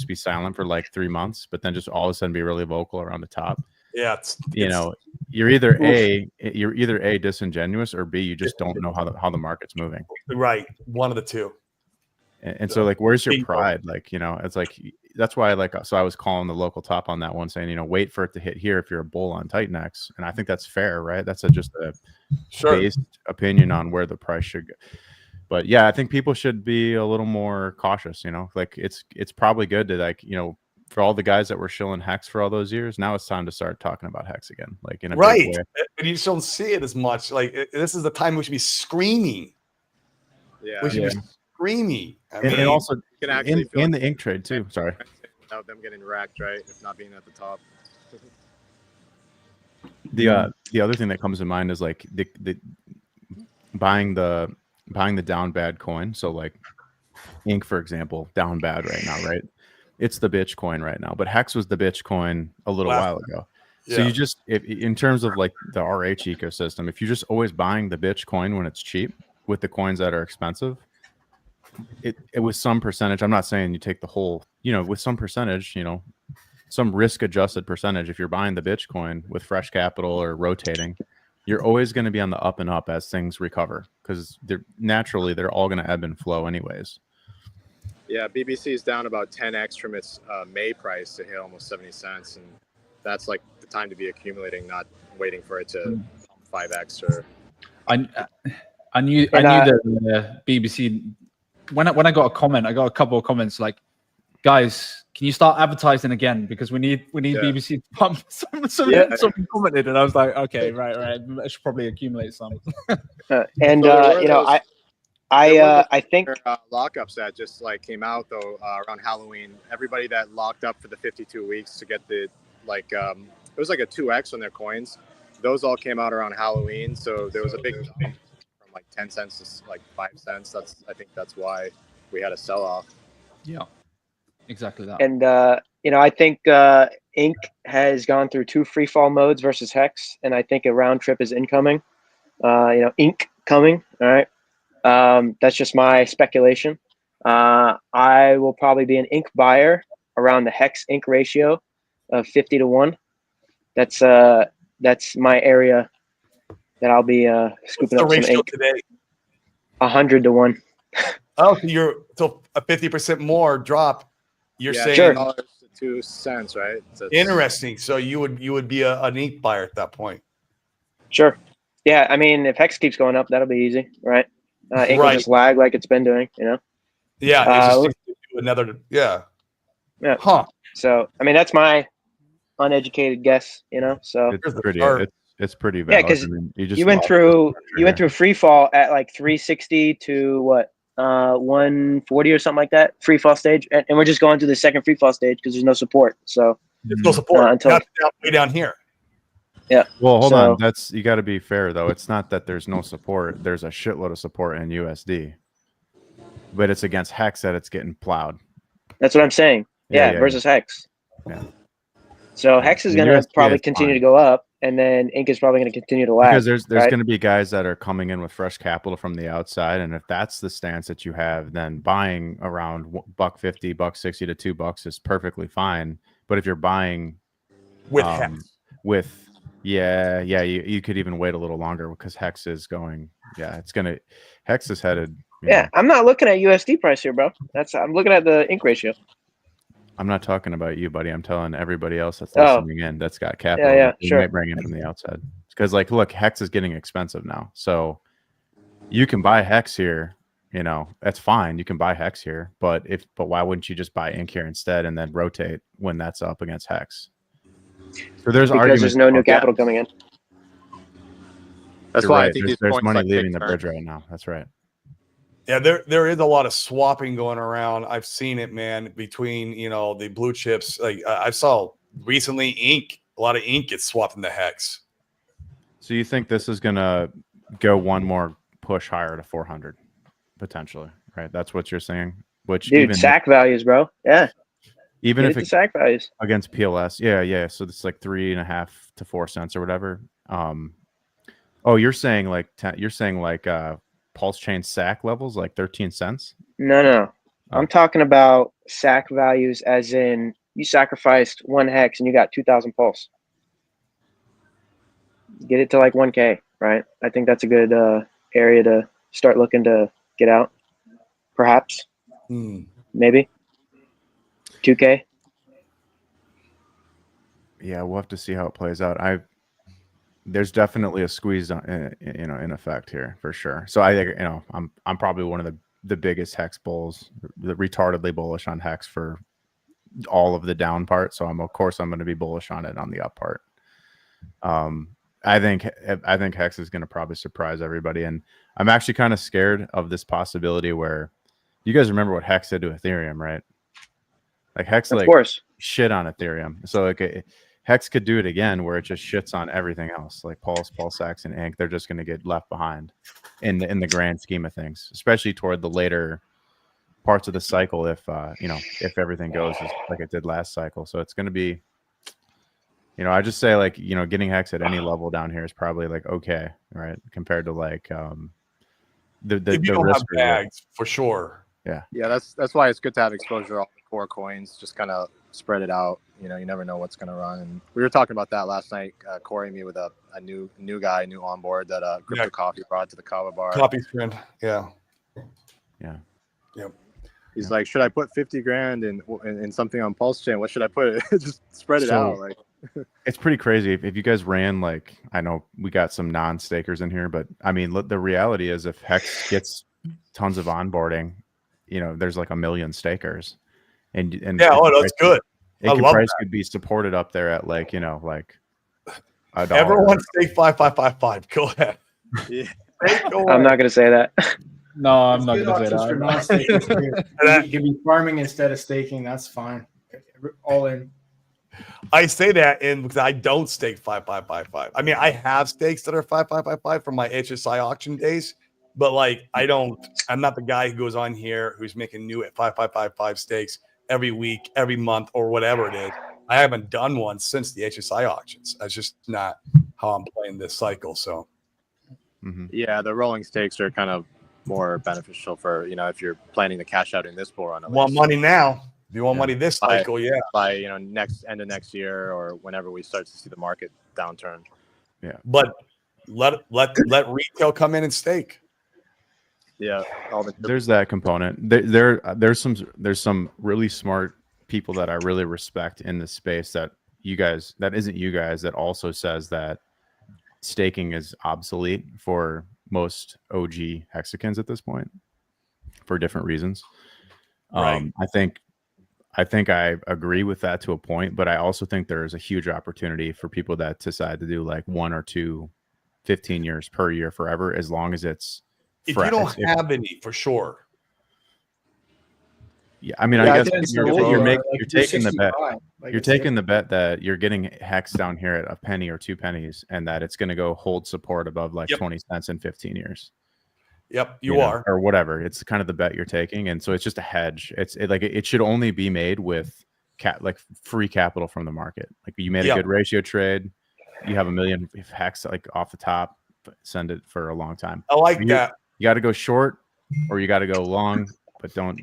be silent for like 3 months, but then just all of a sudden be really vocal around the top. Yeah, you're either A, disingenuous, or B, you just don't know how the market's moving. Right, one of the two. And so like, where's your pride? Like, it's like, that's why so I was calling the local top on that one, saying, wait for it to hit here if you're a bull on Titan X. And I think that's fair, right? That's just a based opinion on where the price should go. But yeah, I think people should be a little more cautious, like it's probably good to like, for all the guys that were shilling Hex for all those years, now it's time to start talking about Hex again, like in a big way. And you just don't see it as much. Like this is the time we should be screaming. Yeah, we should be screaming. And also you can actually in the ink trade too. Sorry, without them getting wrecked, right? If not being at the top. The other thing that comes to mind is like the buying the down bad coin. So like Ink, for example, down bad right now, right? It's the bitch coin right now, but Hex was the bitch coin a little while ago. So you just, in terms of like the RH ecosystem, if you're just always buying the bitch coin when it's cheap with the coins that are expensive, it was some percentage. I'm not saying you take the whole, with some percentage, some risk adjusted percentage. If you're buying the bitch coin with fresh capital or rotating, you're always going to be on the up and up as things recover, because they're all going to ebb and flow anyways. Yeah, BBC is down about 10x from its May price to hit almost 70 cents, and that's like the time to be accumulating, not waiting for it to 5x or. I knew that the BBC. When I got a comment, I got a couple of comments like, "Guys, can you start advertising again? Because we need BBC to pump." Someone commented, and I was like, "Okay, right. I should probably accumulate some." I think lockups that just like came out though around Halloween. Everybody that locked up for the 52 weeks to get the it was like a 2x on their coins. Those all came out around Halloween, so there was a big jump from like 10 cents to like 5 cents. I think that's why we had a sell off. Yeah, exactly that. And I think Ink has gone through 2 free fall modes versus Hex, and I think a round trip is incoming. Ink coming. All right. That's just my speculation. I will probably be an Ink buyer around the Hex Ink ratio of 50-1. That's my area that I'll be scooping up some Ink. Today? 100-1. Oh, so a 50% more drop. You're saying sure. $2 to 2 cents, right? So interesting. So you would be an Ink buyer at that point. Sure. Yeah, I mean, if Hex keeps going up, that'll be easy, right? Ink will just lag like it's been doing, Yeah. It's just another. Yeah. Yeah. Huh. So I mean, that's my uneducated guess, So it's pretty valid. Yeah, because you went through free fall at like 360 to what 140 or something like that, free fall stage, and we're just going through the second free fall stage because there's no support. So there's no support until way down here. Yeah. Well, hold on. You got to be fair though. It's not that there's no support. There's a shitload of support in USD, but it's against Hex that it's getting plowed. That's what I'm saying. Yeah, versus Hex. Yeah. So Hex is going to probably continue to go up, and then ink is probably going to continue to lag. Because there's right? going to be guys that are coming in with fresh capital from the outside, and if that's the stance that you have, then buying around $1.50, $1.60 to $2 is perfectly fine. But if you're buying with Hex. With you could even wait a little longer because Hex is going. Yeah, Hex is headed. Yeah, I'm not looking at USD price here, bro. I'm looking at the ink ratio. I'm not talking about you, buddy. I'm telling everybody else that's listening in that's got capital. Yeah, you sure. might bring in from the outside because, like, look, Hex is getting expensive now, so you can buy Hex here. You know, that's fine. You can buy Hex here, but why wouldn't you just buy ink here instead and then rotate when that's up against Hex? So there's because there's no new capital coming in. That's You're why right. I think there's money like leaving the bridge right now. That's right. Yeah, there is a lot of swapping going around. I've seen it, man, between the blue chips. Like I saw recently, ink. A lot of ink gets swapped into Hex. So you think this is gonna go one more push higher to 400 potentially, right? That's what you're saying. Which Dude, even SAC values, bro. Yeah. Even Get if it SAC values against PLS, yeah. So it's like 3.5 to 4 cents or whatever. You're saying like pulse chain SAC levels like 13 cents? No. I'm talking about SAC values as in you sacrificed 1 hex and you got 2,000 pulse. Get it to like 1K, right? I think that's a good area to start looking to get out. Perhaps. Maybe. 2K. Yeah, we'll have to see how it plays out. There's definitely a squeeze in effect here for sure. So I think I'm probably one of the biggest Hex bulls, the retardedly bullish on Hex for all of the down part. So I'm going to be bullish on it on the up part. I think Hex is going to probably surprise everybody, and I'm actually kind of scared of this possibility where you guys remember what Hex did to Ethereum, right? Like Hex, of course, shit on Ethereum. So like Hex could do it again, where it just shits on everything else, like PulseX, and Ink. They're just going to get left behind in the grand scheme of things, especially toward the later parts of the cycle. If everything goes like it did last cycle, so it's going to be. I just say like getting Hex at any level down here is probably like okay, right? Compared to like the if you don't risk have bags for sure. Yeah, that's why it's good to have exposure to all the core coins. Just kind of spread it out. You never know what's going to run. And we were talking about that last night. Corey and me with a new guy, new on board that Crypto Coffee brought to the Kava bar. Coffee's friend, yeah. Yep. He's like, should I put 50 grand in something on Pulse Chain? What should I put? Just spread it out. Like, it's pretty crazy. If you guys ran, like, I know we got some non-stakers in here, but I mean, the reality is if Hex gets tons of onboarding, there's like 1 million stakers, and yeah, that's good. Price could be supported up there at like like $1. Everyone stake 5555. Go ahead. Yeah. I'm not gonna say that. No, I'm not gonna say that. You can be farming instead of staking. That's fine. All in. I say that because I don't stake 5555. I mean, I have stakes that are 5555 from my HSI auction days, but like I'm not the guy who goes on here who's making new at 5555 stakes every week, every month, or whatever it is. I haven't done one since the HSI auctions. That's just not how I'm playing this cycle. So yeah, the rolling stakes are kind of more beneficial for if you're planning to cash out in this bull run. Want money now? If you want money this cycle, by next end of next year or whenever we start to see the market downturn. Yeah, but let retail come in and stake. Yeah, there's that component. There's some really smart people that I really respect in this space that isn't you guys that also says that staking is obsolete for most OG hexagons at this point for different reasons. Right. I think I agree with that to a point, but I also think there is a huge opportunity for people that decide to do like 1 or 2 15 years per year forever, as long as it's if you don't have any for sure. Yeah, I mean, I guess you're taking the bet. You're taking the bet that you're getting Hex down here at a penny or 2 pennies, and that it's going to go hold support above like 20 cents in 15 years. Yep, you are, or whatever. It's kind of the bet you're taking, and so it's just a hedge. It should only be made with free capital from the market. Like you made a good ratio trade, you have a million hacks like off the top, send it for a long time. I like that. You got to go short or you got to go long, but don't,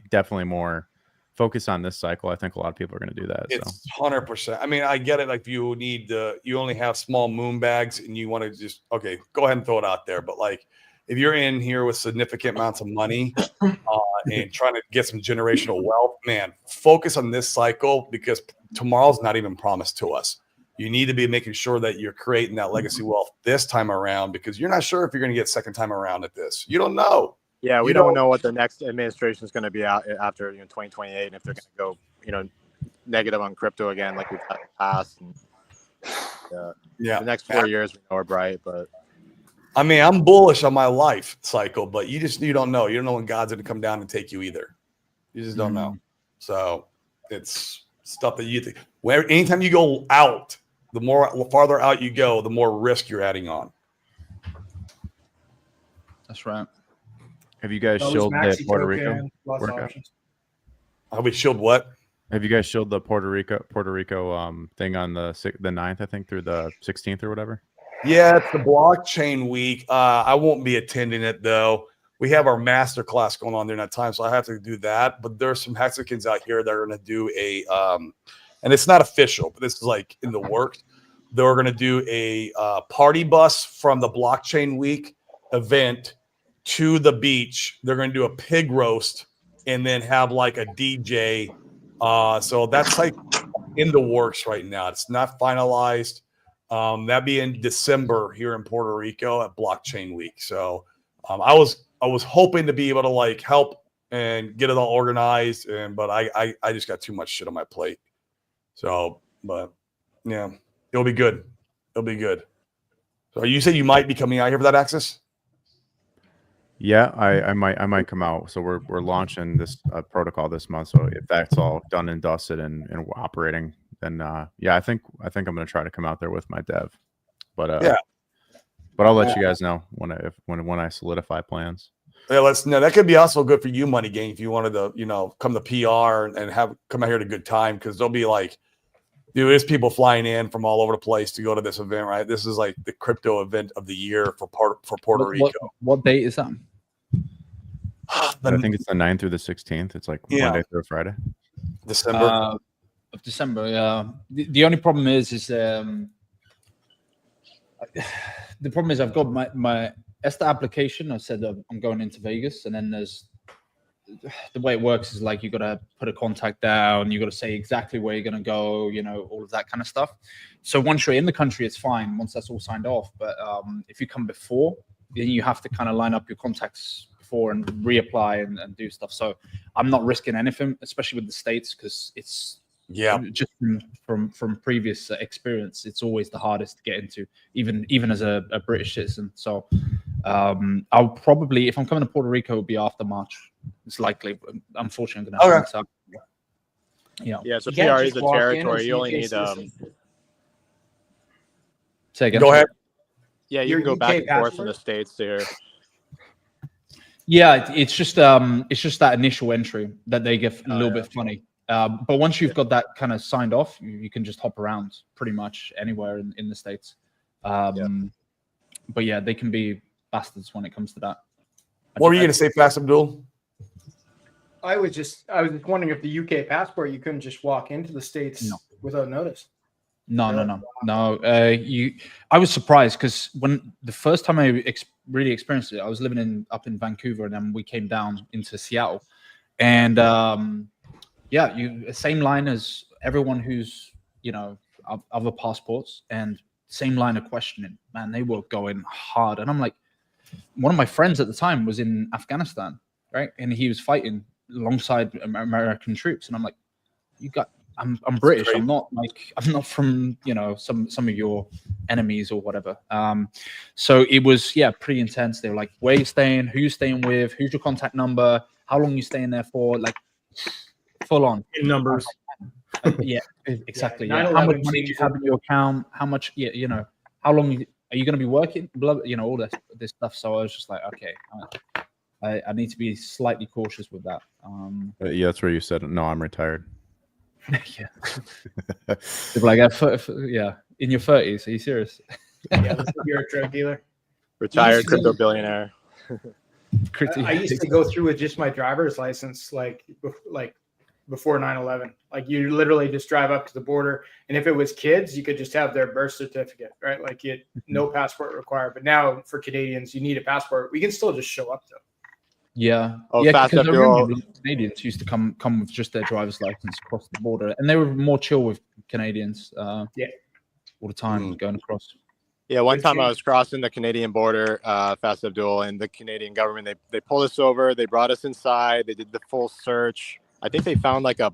definitely more focus on this cycle. I think a lot of people are going to do that. It's 100%. I mean, I get it. Like you only have small moon bags and you want to just, okay, go ahead and throw it out there. But like, if you're in here with significant amounts of money and trying to get some generational wealth, man, focus on this cycle because tomorrow's not even promised to us. You need to be making sure that you're creating that legacy wealth this time around because you're not sure if you're going to get second time around at this. You don't know. Yeah, we don't know what the next administration is going to be out after 2028, and if they're going to go negative on crypto again like we've had in the past. And, the next 4 years we know are bright, but I mean, I'm bullish on my life cycle, but you don't know. You don't know when God's going to come down and take you either. You just don't know. So it's stuff that you think. Anytime you go out, the farther out you go, the more risk you're adding on. That's right. Have you guys shilled the Puerto Rico workout? Have we shilled what? Have you guys shilled the Puerto Rico thing on the 9th, I think, through the 16th or whatever? Yeah, it's the blockchain week. I won't be attending it though. We have our master class going on during that time, so I have to do that. But there's some Hexicans out here that are going to do a, and it's not official, but this is like in the works. They're going to do a party bus from the blockchain week event to the beach. They're going to do a pig roast and then have like a DJ. So that's like in the works right now. It's not finalized. That'd be in December here in Puerto Rico at Blockchain Week. So I was hoping to be able to like help and get it all organized, but I just got too much shit on my plate. So, but yeah, it'll be good. It'll be good. So you said you might be coming out here for that, Axis? Yeah, I might come out. So we're launching this protocol this month. So if that's all done and dusted and operating, then yeah, I think I'm gonna try to come out there with my dev. But but I'll let you guys know when I solidify plans. Yeah, that could be also good for you, Money Gang, if you wanted to, come to PR and come out here at a good time, because there'll be like, dude, there's people flying in from all over the place to go to this event, right? This is like the crypto event of the year for Puerto Rico. What date is that? I think it's the 9th through the 16th. It's like Monday through Friday. December. Of December, yeah. The only problem is the problem is I've got my ESTA application. I said I'm going into Vegas, and then there's the way it works is like you got to put a contact down, you got to say exactly where you're going to go, all of that kind of stuff. So once you're in the country, it's fine once that's all signed off. But if you come before, then you have to kind of line up your contacts before and reapply and do stuff. So I'm not risking anything, especially with the States, because it's just from previous experience, it's always the hardest to get into, even as a British citizen. So I'll probably, if I'm coming to Puerto Rico, it'll be after March. It's likely. Unfortunately, I'm going to have to. Yeah. So PR is a territory. You only need Say again. Go ahead. Yeah, you can go back and forth from the States there. Yeah, it's just that initial entry that they get a little bit funny. But once you've got that kind of signed off, you can just hop around pretty much anywhere in the States. But yeah, they can be bastards when it comes to that. What were you going to say, Fast Abdul? I was just wondering if the UK passport, you couldn't just walk into the States without notice. No. I was surprised because when the first time I really experienced it, I was living up in Vancouver, and then we came down into Seattle, and same line as everyone who's other passports, and same line of questioning. Man, they were going hard, and I'm like, one of my friends at the time was in Afghanistan, right, and he was fighting alongside American troops, and I'm like, I'm British. I'm not from some of your enemies or whatever. So it was pretty intense. They were like, where you staying, who you staying with, who's your contact number, how long you staying there for, like full on in numbers. Yeah, exactly. Yeah. How much money do you have in your account? How much? How long are you going to be working? All this stuff. So I was just like, okay, I need to be slightly cautious with that. Yeah, that's where you said no. I'm retired. Yeah. They're like, yeah, in your 30s. Are you serious? Yeah, this is your drug dealer. Retired crypto billionaire. I used to go through with just my driver's license, like before 9/11. Like you literally just drive up to the border, and if it was kids, you could just have their birth certificate, right? Like no passport required. But now for Canadians, you need a passport. We can still just show up though. Yeah, Oh, yeah. Fast Because I Abdul. remember Canadians used to come with just their driver's license across the border, and they were more chill with Canadians. All the time going across. Yeah, one time I was crossing the Canadian border, Fast Abdul, and the Canadian government, they pulled us over. They brought us inside. They did the full search. I think they found like a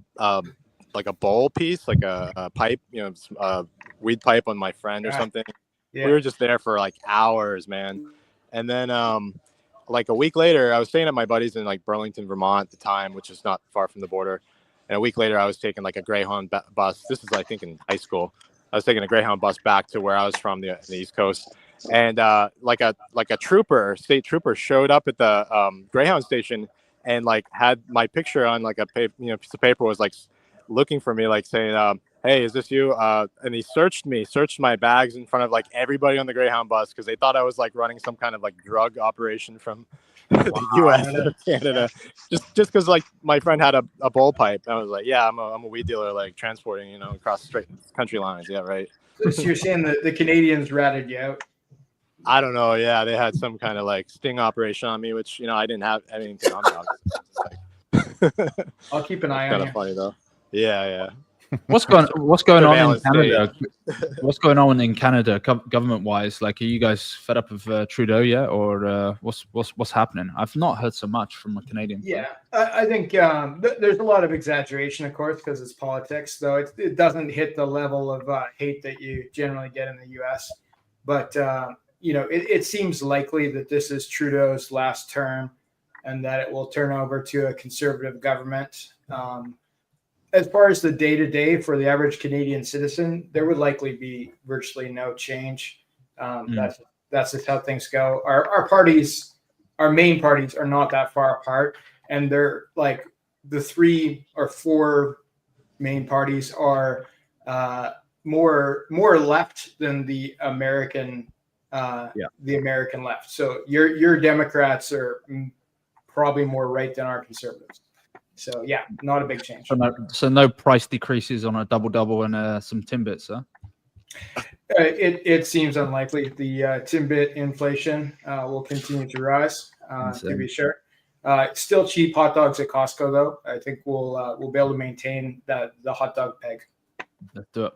bowl piece, like a pipe, a weed pipe on my friend or something. Yeah. We were just there for like hours, man. And then like a week later, I was staying at my buddy's in like Burlington, Vermont at the time, which is not far from the border. And a week later, I was taking like a Greyhound bus. This is, I think, in high school. I was taking a Greyhound bus back to where I was from, the East Coast, and like a state trooper showed up at the Greyhound station and like had my picture on like a piece of paper, was like looking for me, like saying, "Hey, is this you?" And he searched my bags in front of like everybody on the Greyhound bus because they thought I was like running some kind of like drug operation from the U.S. to Canada, just because like my friend had a bowl pipe. I was like, yeah, I'm a weed dealer, like transporting, across straight country lines. Yeah, right. So you're saying that the Canadians ratted you out? I don't know. Yeah, they had some kind of like sting operation on me, which I didn't have anything on me. I'll keep an eye on Kind you. of funny though. Yeah. What's going on in Surveillance Canada? What's going on in Canada government wise? Like, are you guys fed up with Trudeau yet, or what's happening? I've not heard so much from a Canadian. Yeah, I think there's a lot of exaggeration, of course, because it's politics. Though it doesn't hit the level of hate that you generally get in the U.S. But it seems likely that this is Trudeau's last term, and that it will turn over to a conservative government. As far as the day-to-day for the average Canadian citizen, there would likely be virtually no change. That's just how things go. Our main parties are not that far apart, and they're like the 3 or 4 main parties are more left than the American left. So your Democrats are probably more right than our conservatives. So yeah, not a big change. So no price decreases on a double and some Timbits, huh? It seems unlikely. The Timbit inflation will continue to rise, to be sure. Still cheap hot dogs at Costco, though. I think we'll be able to maintain the hot dog peg. Let's do it.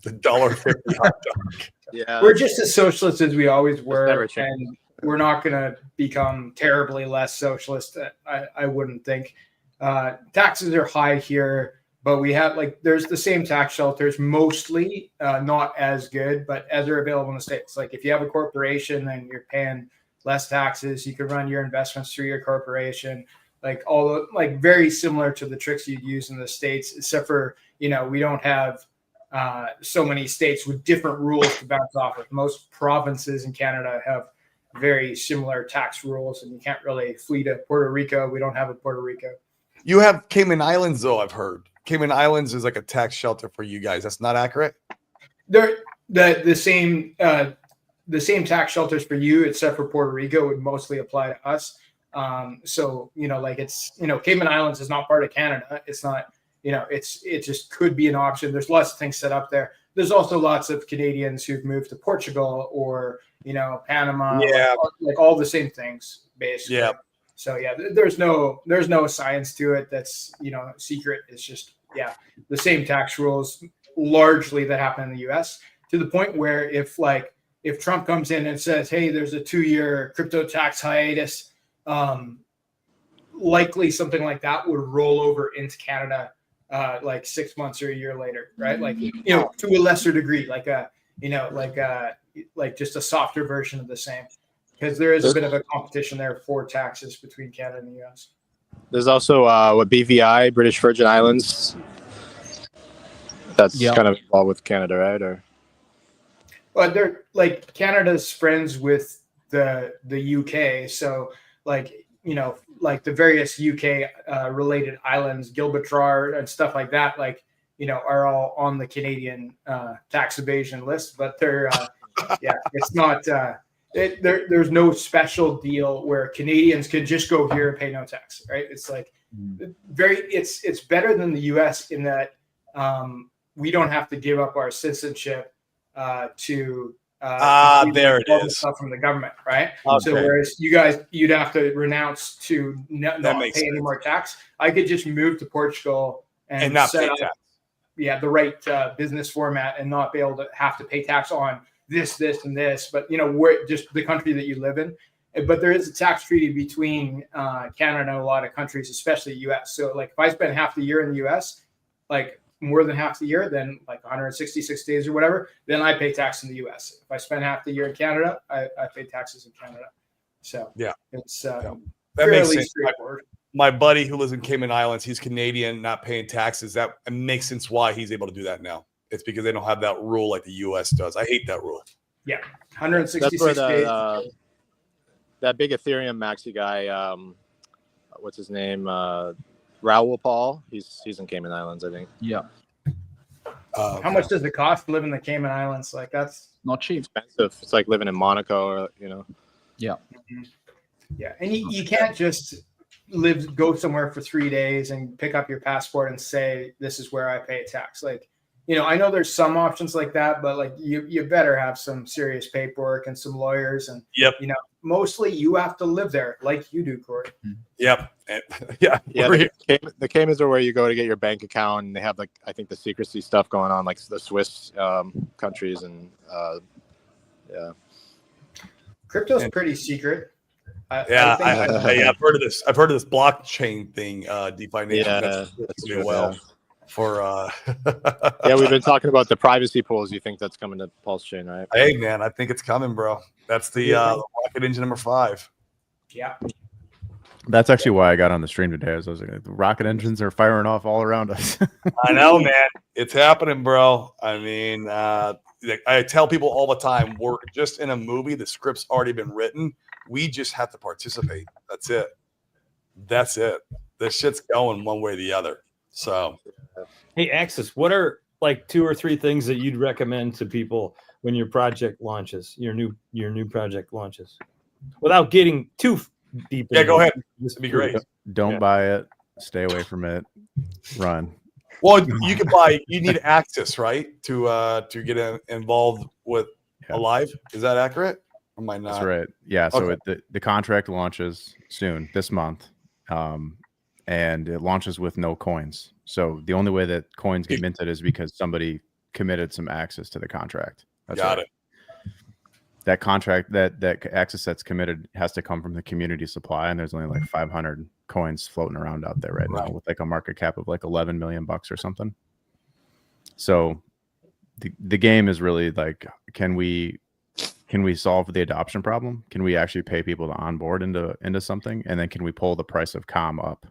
The $1.50 hot dog. Yeah, We're just as socialist as we always were, never changed. and we're not going to become terribly less socialist. I wouldn't think. Taxes are high here, but we have there's the same tax shelters, mostly not as good, but as are available in the States. Like if you have a corporation and you're paying less taxes, you can run your investments through your corporation. Very similar to the tricks you'd use in the States, except for we don't have so many states with different rules to bounce off of. Most provinces in Canada have very similar tax rules, and you can't really flee to Puerto Rico. We don't have a Puerto Rico. You have Cayman Islands, though, I've heard. Cayman Islands is like a tax shelter for you guys. That's not accurate? They're the same tax shelters for you, except for Puerto Rico, would mostly apply to us. Cayman Islands is not part of Canada. It's not, it just could be an option. There's lots of things set up there. There's also lots of Canadians who've moved to Portugal or, Panama, like all the same things, basically. Yeah. So yeah, there's no science to it that's, secret. It's just, the same tax rules largely that happen in the US, to the point where if Trump comes in and says, hey, there's a 2-year crypto tax hiatus, likely something like that would roll over into Canada 6 months or a year later, right? To a lesser degree, just a softer version of the same, because there is a bit of a competition there for taxes between Canada and the US. There's also BVI, British Virgin Islands. That's kind of involved with Canada, right? Or they're Canada's friends with the UK, so like the various UK related islands, Gibraltar and stuff like that, like, are all on the Canadian tax evasion list, but they're, it's not, there's no special deal where Canadians can just go here and pay no tax, right? It's like it's better than the US in that we don't have to give up our citizenship to there it is. Stuff from the government, right? Okay. So whereas you'd have to renounce to not pay any more tax. I could just move to Portugal and not set pay up, tax. the right business format and not be able to have to pay tax on this, and this. But we're just the country that you live in. But there is a tax treaty between Canada and a lot of countries, especially the U.S. So like if I spend half the year in the U.S., like more than half the year, then like 166 days or whatever, then I pay tax in the US. If I spend half the year in Canada, I pay taxes in Canada. So it's that fairly makes sense. straightforward. My buddy who lives in Cayman Islands, he's Canadian, not paying taxes. That makes sense why he's able to do that now. It's because they don't have that rule like the US does. I hate that rule. Yeah, 166 That's days. where that big Ethereum maxi guy, what's his name? Raoul Paul. He's in Cayman Islands, I think. Yeah. How much does it cost to live in the Cayman Islands? Like that's not cheap. Expensive. It's like living in Monaco, or Yeah. Yeah, and you can't just go somewhere for 3 days and pick up your passport and say this is where I pay tax. Like, I know there's some options like that, but like you better have some serious paperwork and some lawyers, and mostly you have to live there like you do, Corey. Yep. Yeah. The Caymans are where you go to get your bank account, and they have like I think the secrecy stuff going on, like the Swiss countries, and crypto's pretty secret. I've heard of this. I've heard of this blockchain thing, DeFi Nation. That's good, well. For we've been talking about the privacy pools. You think that's coming to Pulse Chain, right? Hey man, I think it's coming, bro. That's the rocket engine number 5. Yeah. That's actually why I got on the stream today. I was like, the rocket engines are firing off all around us. I know, man. It's happening, bro. I mean, I tell people all the time, we're just in a movie. The script's already been written. We just have to participate. That's it. This shit's going one way or the other. So, hey, Axis, what are like 2 or 3 things that you'd recommend to people when your project launches, your new project launches, without getting too deep? Yeah, go ahead. This would be great. Don't buy it. Stay away from it. Run. Well, you can buy. You need access, right, to get involved with Alive. Is that accurate? Or am I not? That's right. Yeah. So Okay. the contract launches soon this month, and it launches with no coins. So the only way that coins get minted is because somebody committed some access to the contract. That's Got right. it. That contract, that access that's committed has to come from the community supply, and there's only like 500 coins floating around out there right now with like a market cap of like 11 million bucks or something. So the game is really like, can we solve the adoption problem? Can we actually pay people to onboard into something, and then can we pull the price of COM up?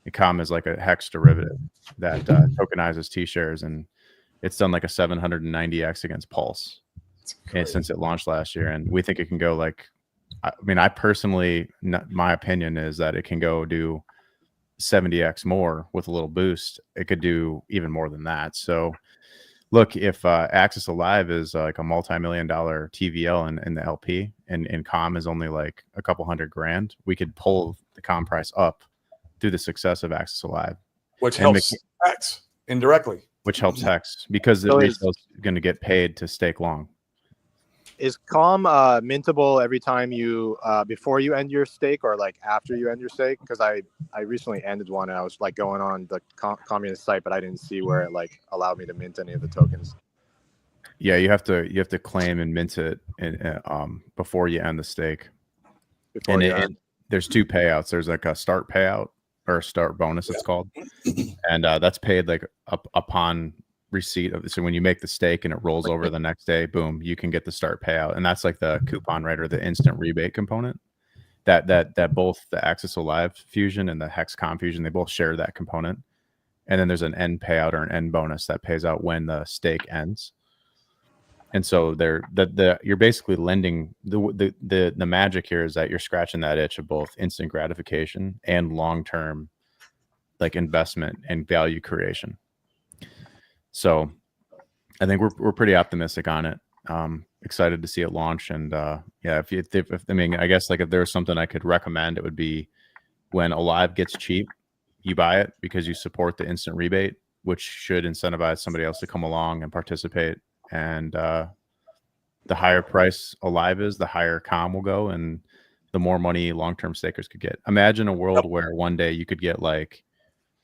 And COM is like a hex derivative that tokenizes T-shares, and it's done like a 790x against Pulse since it launched last year. And we think it can go like, I mean, I personally, my opinion is that it can go do 70x more with a little boost. It could do even more than that. So look, if Axis Alive is like a multi-million-dollar TVL in the LP, and COM is only like a couple $100,000, we could pull the COM price up through the success of Axis Alive, Which helps Hex indirectly. Which helps Hex because the resale is going to get paid to stake long. Is COM mintable every time you before you end your stake, or like after you end your stake? Because I recently ended one, and I was like going on the communist site, but I didn't see where it like allowed me to mint any of the tokens. Yeah, you have to claim and mint it before you end the stake. There's 2 payouts. There's like a start payout or a start bonus, it's called, and that's paid like upon receipt of. So when you make the stake and it rolls over the next day, boom, you can get the start payout, and that's like the coupon rate or the instant rebate component. That both the Axis Alive fusion and the Hex COM fusion, they both share that component. And then there's an end payout or an end bonus that pays out when the stake ends. And so you're basically lending the magic here is that you're scratching that itch of both instant gratification and long-term like investment and value creation. So I think we're pretty optimistic on it. Excited to see it launch. And yeah, if I mean, I guess like if there's something I could recommend, it would be when Alive gets cheap, you buy it because you support the instant rebate, which should incentivize somebody else to come along and participate. And the higher price Alive is, the higher COM will go, and the more money long-term stakers could get. Imagine a world where one day you could get like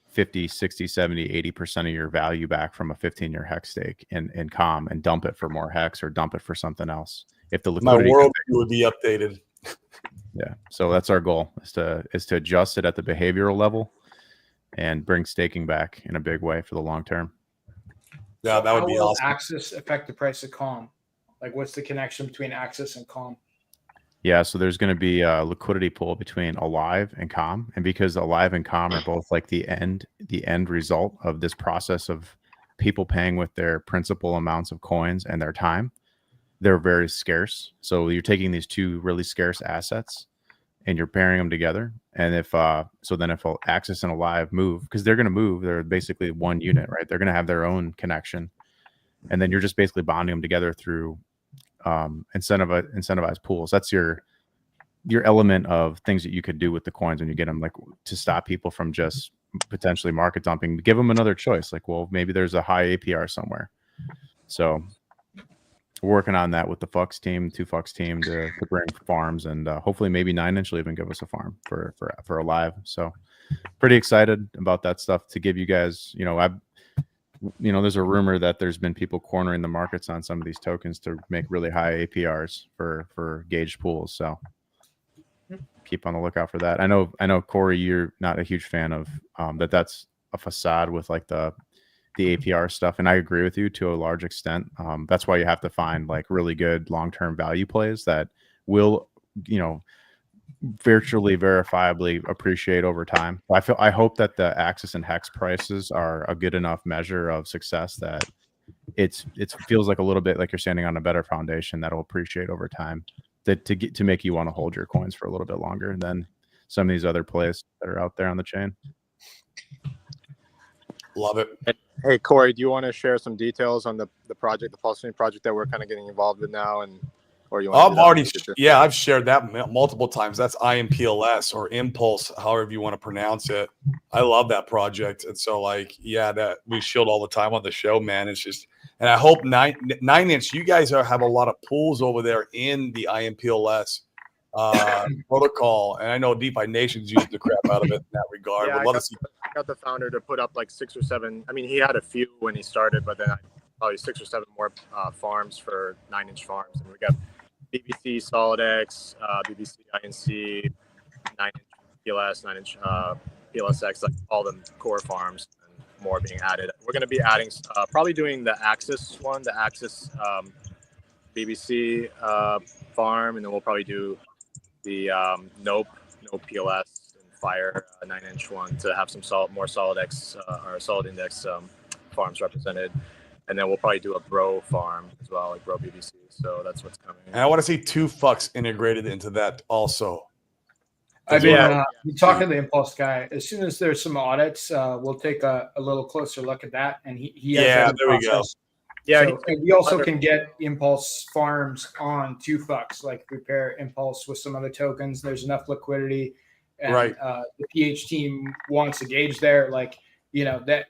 50, 60, 70, 80% of your value back from a 15-year hex stake in COM and dump it for more hex or dump it for something else. If the My liquidity world would be updated. Yeah. So that's our goal is to adjust it at the behavioral level and bring staking back in a big way for the long term. Yeah, that would be awesome. How will Axis affect the price of COM? Like, what's the connection between Axis and COM? Yeah, so there's going to be a liquidity pool between Alive and COM, and because Alive and COM are both like the end result of this process of people paying with their principal amounts of coins and their time, they're very scarce. So you're taking these two really scarce assets and you're pairing them together. And if Axis and Alive move, because they're going to move, they're basically one unit, right? They're going to have their own connection, and then you're just basically bonding them together through incentivized pools. That's your element of things that you could do with the coins when you get them, like to stop people from just potentially market dumping. Give them another choice, like, well, maybe there's a high APR somewhere. So we're working on that with the Fux team, 2Fux team, to bring farms, and hopefully maybe 9inch will even give us a farm for Alive. So pretty excited about that stuff to give you guys. There's a rumor that there's been people cornering the markets on some of these tokens to make really high APRs for gauged pools. So keep on the lookout for that. I know Corey, you're not a huge fan of that's a facade with like the APR stuff, and I agree with you to a large extent. That's why you have to find like really good long-term value plays that will, virtually verifiably appreciate over time. I hope that the Axis and Hex prices are a good enough measure of success that it feels like a little bit like you're standing on a better foundation that'll appreciate over time, to make you want to hold your coins for a little bit longer than some of these other plays that are out there on the chain. Love it. Hey, Corey, do you want to share some details on the project, the Pulse Chain project that we're kind of getting involved with now, or you want? I've shared that multiple times. That's IMPLS or Impulse, however you want to pronounce it. I love that project, and so that we shield all the time on the show, man. It's just, and I hope 9inch, you guys have a lot of pools over there in the IMPLS protocol, and I know DeFi Nation's using the crap out of it in that regard. Yeah, I got the founder to put up like 6 or 7. I mean, he had a few when he started, but then probably 6 or 7 more farms for 9inch farms, and we got BBC SolidX, BBC INC, 9inch PLS, 9inch PLSX, like all them core farms, and more being added. We're going to be adding, probably doing the Axis one, the Axis BBC farm, and then we'll probably do the Nope PLS and Fire 9inch one to have some more SolidX or Solid Index farms represented. And then we'll probably do a Bro farm as well, like Bro BBC. So that's what's coming. And I want to see 2Fux integrated into that also. I've been talking to the Impulse guy. As soon as there's some audits, we'll take a little closer look at that. And he has there we go. Yeah, so, we also can get Impulse farms on 2Fux, like prepare Impulse with some other tokens. There's enough liquidity, and the PH team wants to gauge there. That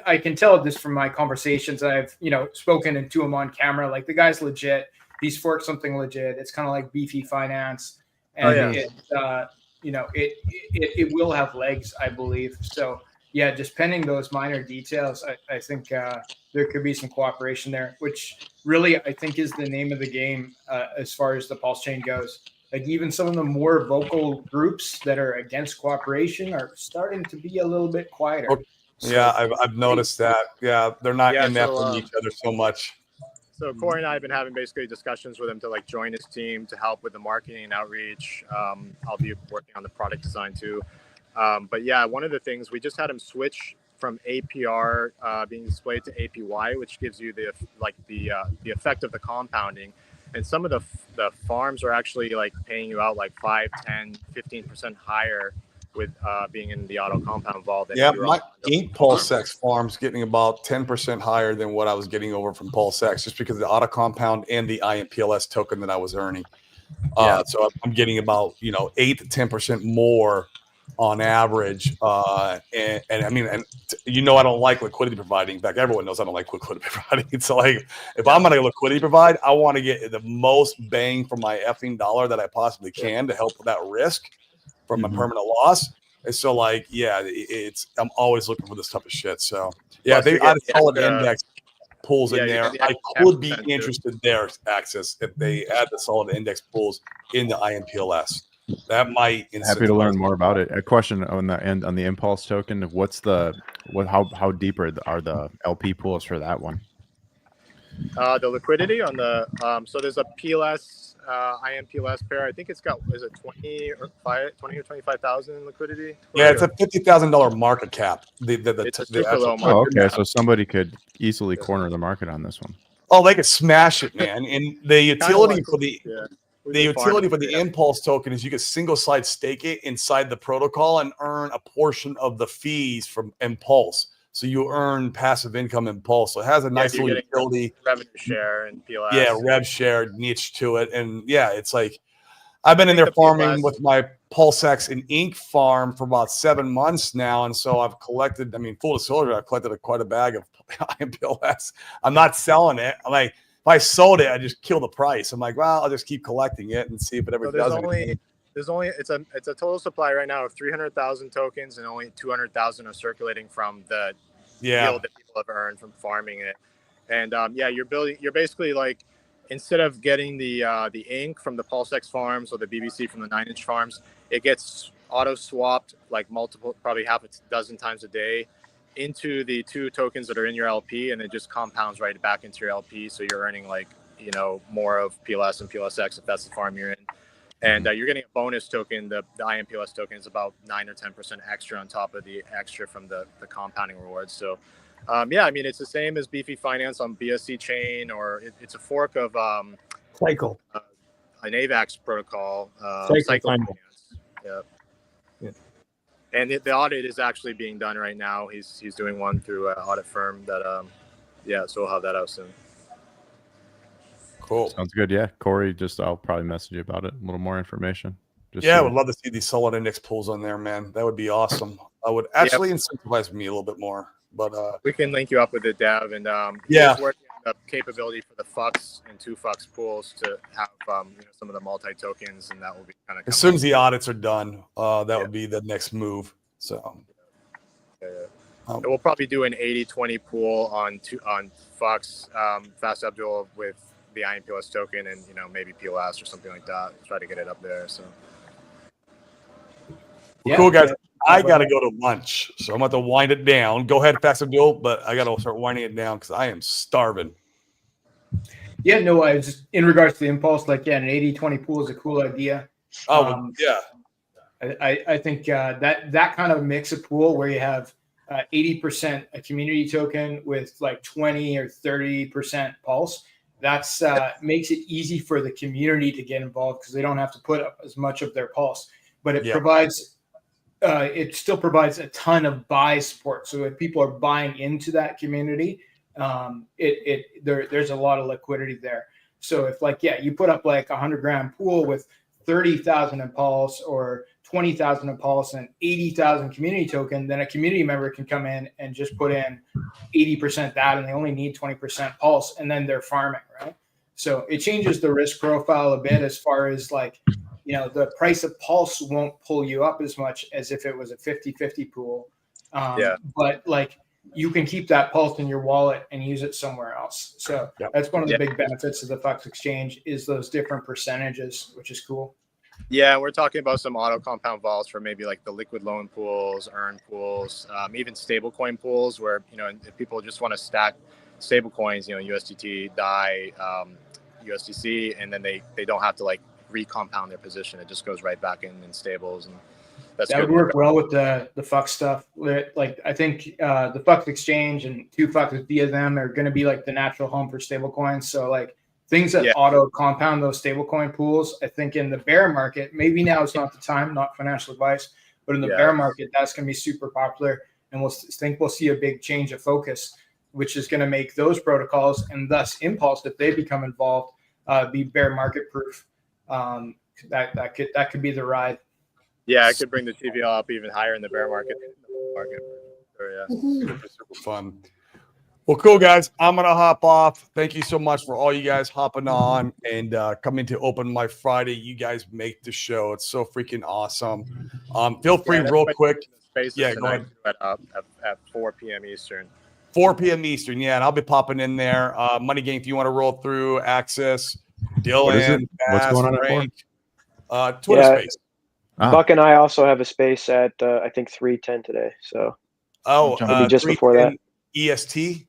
I can tell this from my conversations. I've spoken to him on camera. Like, the guy's legit. He's forked something legit. It's kind of like Beefy Finance, and it will have legs, I believe. So yeah, just pending those minor details, I think there could be some cooperation there, which really I think is the name of the game as far as the Pulse Chain goes. Like, even some of the more vocal groups that are against cooperation are starting to be a little bit quieter. I've noticed that. Yeah, they're not in that with each other so much. So Corey and I have been having basically discussions with him to join his team to help with the marketing and outreach. I'll be working on the product design too. But yeah, one of the things, we just had him switch from APR being displayed to APY, which gives you the effect of the compounding. And some of the farms are actually like paying you out like 5, 10, 15% higher with being in the auto compound vault. Yeah, my Inc. PulseX farm's getting about 10% higher than what I was getting over from PulseX, just because of the auto compound and the IMPLS token that I was earning. So I'm getting about 8 to 10% more on average. And I mean, I don't like liquidity providing. In fact, everyone knows I don't like liquidity providing. It's like, if I'm going to liquidity provide, I want to get the most bang for my effing dollar that I possibly can to help with that risk from a permanent loss. And so, like, I'm always looking for this type of shit. So, yeah, they add solid index pools in there. I could be interested there, Axis, if they add the solid index pools in the IMPLS. That might. Happy to learn more about it. A question on the end on the Impulse token: how deep are the LP pools for that one? The liquidity on the so there's a PLS IMPLS pair. I think it's got 20 or 25,000 in liquidity. Yeah, it's a $50,000 market cap. Okay, so somebody could easily corner the market on this one. Oh, they could smash it, man. And the utility for the Impulse token is you can single side stake it inside the protocol and earn a portion of the fees from Impulse. So you earn passive income in Pulse. So it has a nice little utility. Revenue share and PLS. Yeah, rev share niche to it. And yeah, it's like I've been in there farming with my PulseX and Inc. farm for about 7 months now. And so I've collected, full disclosure, I've collected quite a bag of IMPLS. I'm not selling it. I'm like, if I sold it, I just kill the price. I'm like, well, I'll just keep collecting it and see if it ever does anything. It's a total supply right now of 300,000 tokens, and only 200,000 are circulating from the yield that people have earned from farming it. And you're basically like, instead of getting the ink from the PulseX farms or the BBC from the 9-inch farms, it gets auto swapped like probably half a dozen times a day into the 2 tokens that are in your LP, and it just compounds right back into your LP. So you're earning more of PLS and PLSX if that's the farm you're in. And you're getting a bonus token. The IMPLS token is about 9 or 10% extra on top of the extra from the compounding rewards. So, it's the same as Beefy Finance on BSC chain, or it's a fork of Cycle, an AVAX protocol. Cycle Finance. Yeah. And the audit is actually being done right now. He's doing one through an audit firm that, so we'll have that out soon. Cool. Sounds good. Yeah. Corey, I'll probably message you about it. A little more information. I would love to see these solid index pools on there, man. That would be awesome. I would actually incentivize me a little bit more, but we can link you up with the dev, and he's working on the capability for the FUX and 2 FUX pools to have some of the multi tokens, and that will be kind of as soon as the audits are done, that would be the next move. So we'll probably do an 80-20 pool on FUX, Fast Abdul with the IMPLS token, and maybe PLS or something like that. Try to get it up there. So cool, guys. I gotta go to lunch, so I'm about to wind it down. Go ahead, Fast Abdul, but I gotta start winding it down because I am starving. Yeah, no, I was just in regards to the Impulse, an 80-20 pool is a cool idea. I think that kind of mix of pool where you have 80% a community token with 20 or 30% Pulse. That's makes it easy for the community to get involved because they don't have to put up as much of their Pulse, but it still provides a ton of buy support. So if people are buying into that community, there's a lot of liquidity there. So if you put up a 100-gram pool with 30,000 in Pulse or 20,000 in Pulse and 80,000 community token, then a community member can come in and just put in 80% that, and they only need 20% Pulse, and then they're farming, right? So it changes the risk profile a bit as far as the price of Pulse won't pull you up as much as if it was a 50-50 pool. But you can keep that Pulse in your wallet and use it somewhere else. So that's one of the big benefits of the FUX exchange is those different percentages, which is cool. Yeah, we're talking about some auto compound vaults for maybe the liquid loan pools, earn pools, even stablecoin pools where, if people just want to stack stablecoins, USDT, DAI, USDC, and then they don't have to recompound their position. It just goes right back in stables, and that's That good. would work well with the fuck stuff. Like I think the Fuck Exchange and 2FUCKs via them are going to be like the natural home for stablecoins. So like things that auto compound those stablecoin pools. I think in the bear market, maybe now is not the time, not financial advice, but in the bear market, that's going to be super popular, and we'll see a big change of focus, which is going to make those protocols and thus Impulse, if they become involved, be bear market proof. That could be the ride. Yeah, I could bring the TVL up even higher in the bear market. Sure, Super fun. Well, cool, guys. I'm going to hop off. Thank you so much for all you guys hopping on and coming to Open My Friday. You guys make the show. It's so freaking awesome. Feel free real quick. Yeah, go ahead. At 4 p.m. Eastern. 4 p.m. Eastern, yeah, and I'll be popping in there. Money Gang, if you want to roll through, Access, Dylan, What is it? What's Bass, going on at Frank, Twitter Space. Buck and I also have a space at I think 3:10 today. So maybe just before that. EST.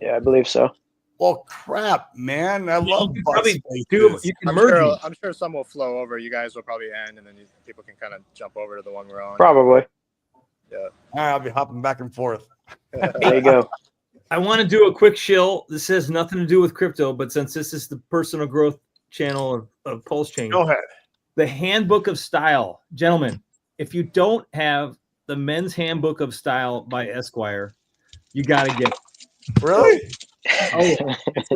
Yeah, I believe so. Well, crap, man, I love probably I'm sure some will flow over. You guys will probably end, and then people can kind of jump over to the one we're on. Probably. Yeah. All right, I'll be hopping back and forth. There you go. I want to do a quick shill. This has nothing to do with crypto, but since this is the personal growth channel of Pulse Chain, go ahead. The Handbook of Style, gentlemen. If you don't have the Men's Handbook of Style by Esquire, you got to get it. Really? Oh, it's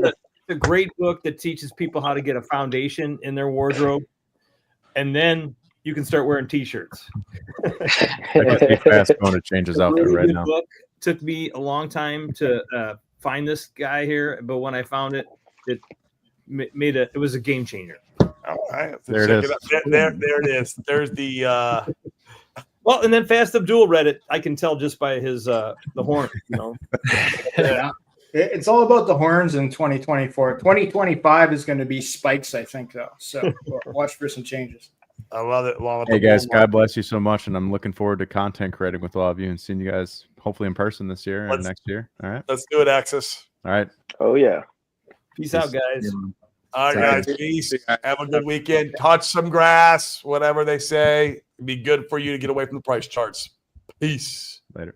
a great book that teaches people how to get a foundation in their wardrobe, and then you can start wearing T-shirts. I must be fast going to change his outfit right now. Book. Took me a long time to find this guy here, but when I found it, it was a game changer. All right, there it is. There it is. There's the. Well, and then Fast Abdul read it. I can tell just by his the horn. You know. Yeah. It's all about the horns in 2024. 2025 is going to be spikes, I think, though. So watch for some changes. I love it. Hey guys, God bless you so much, and I'm looking forward to content creating with all of you and seeing you guys hopefully in person this year and next year. All right, let's do it, Access. All right. Oh yeah. Peace out, guys. All right, guys. Peace. Have a good weekend. Touch some grass, whatever they say. It'd be good for you to get away from the price charts. Peace. Later.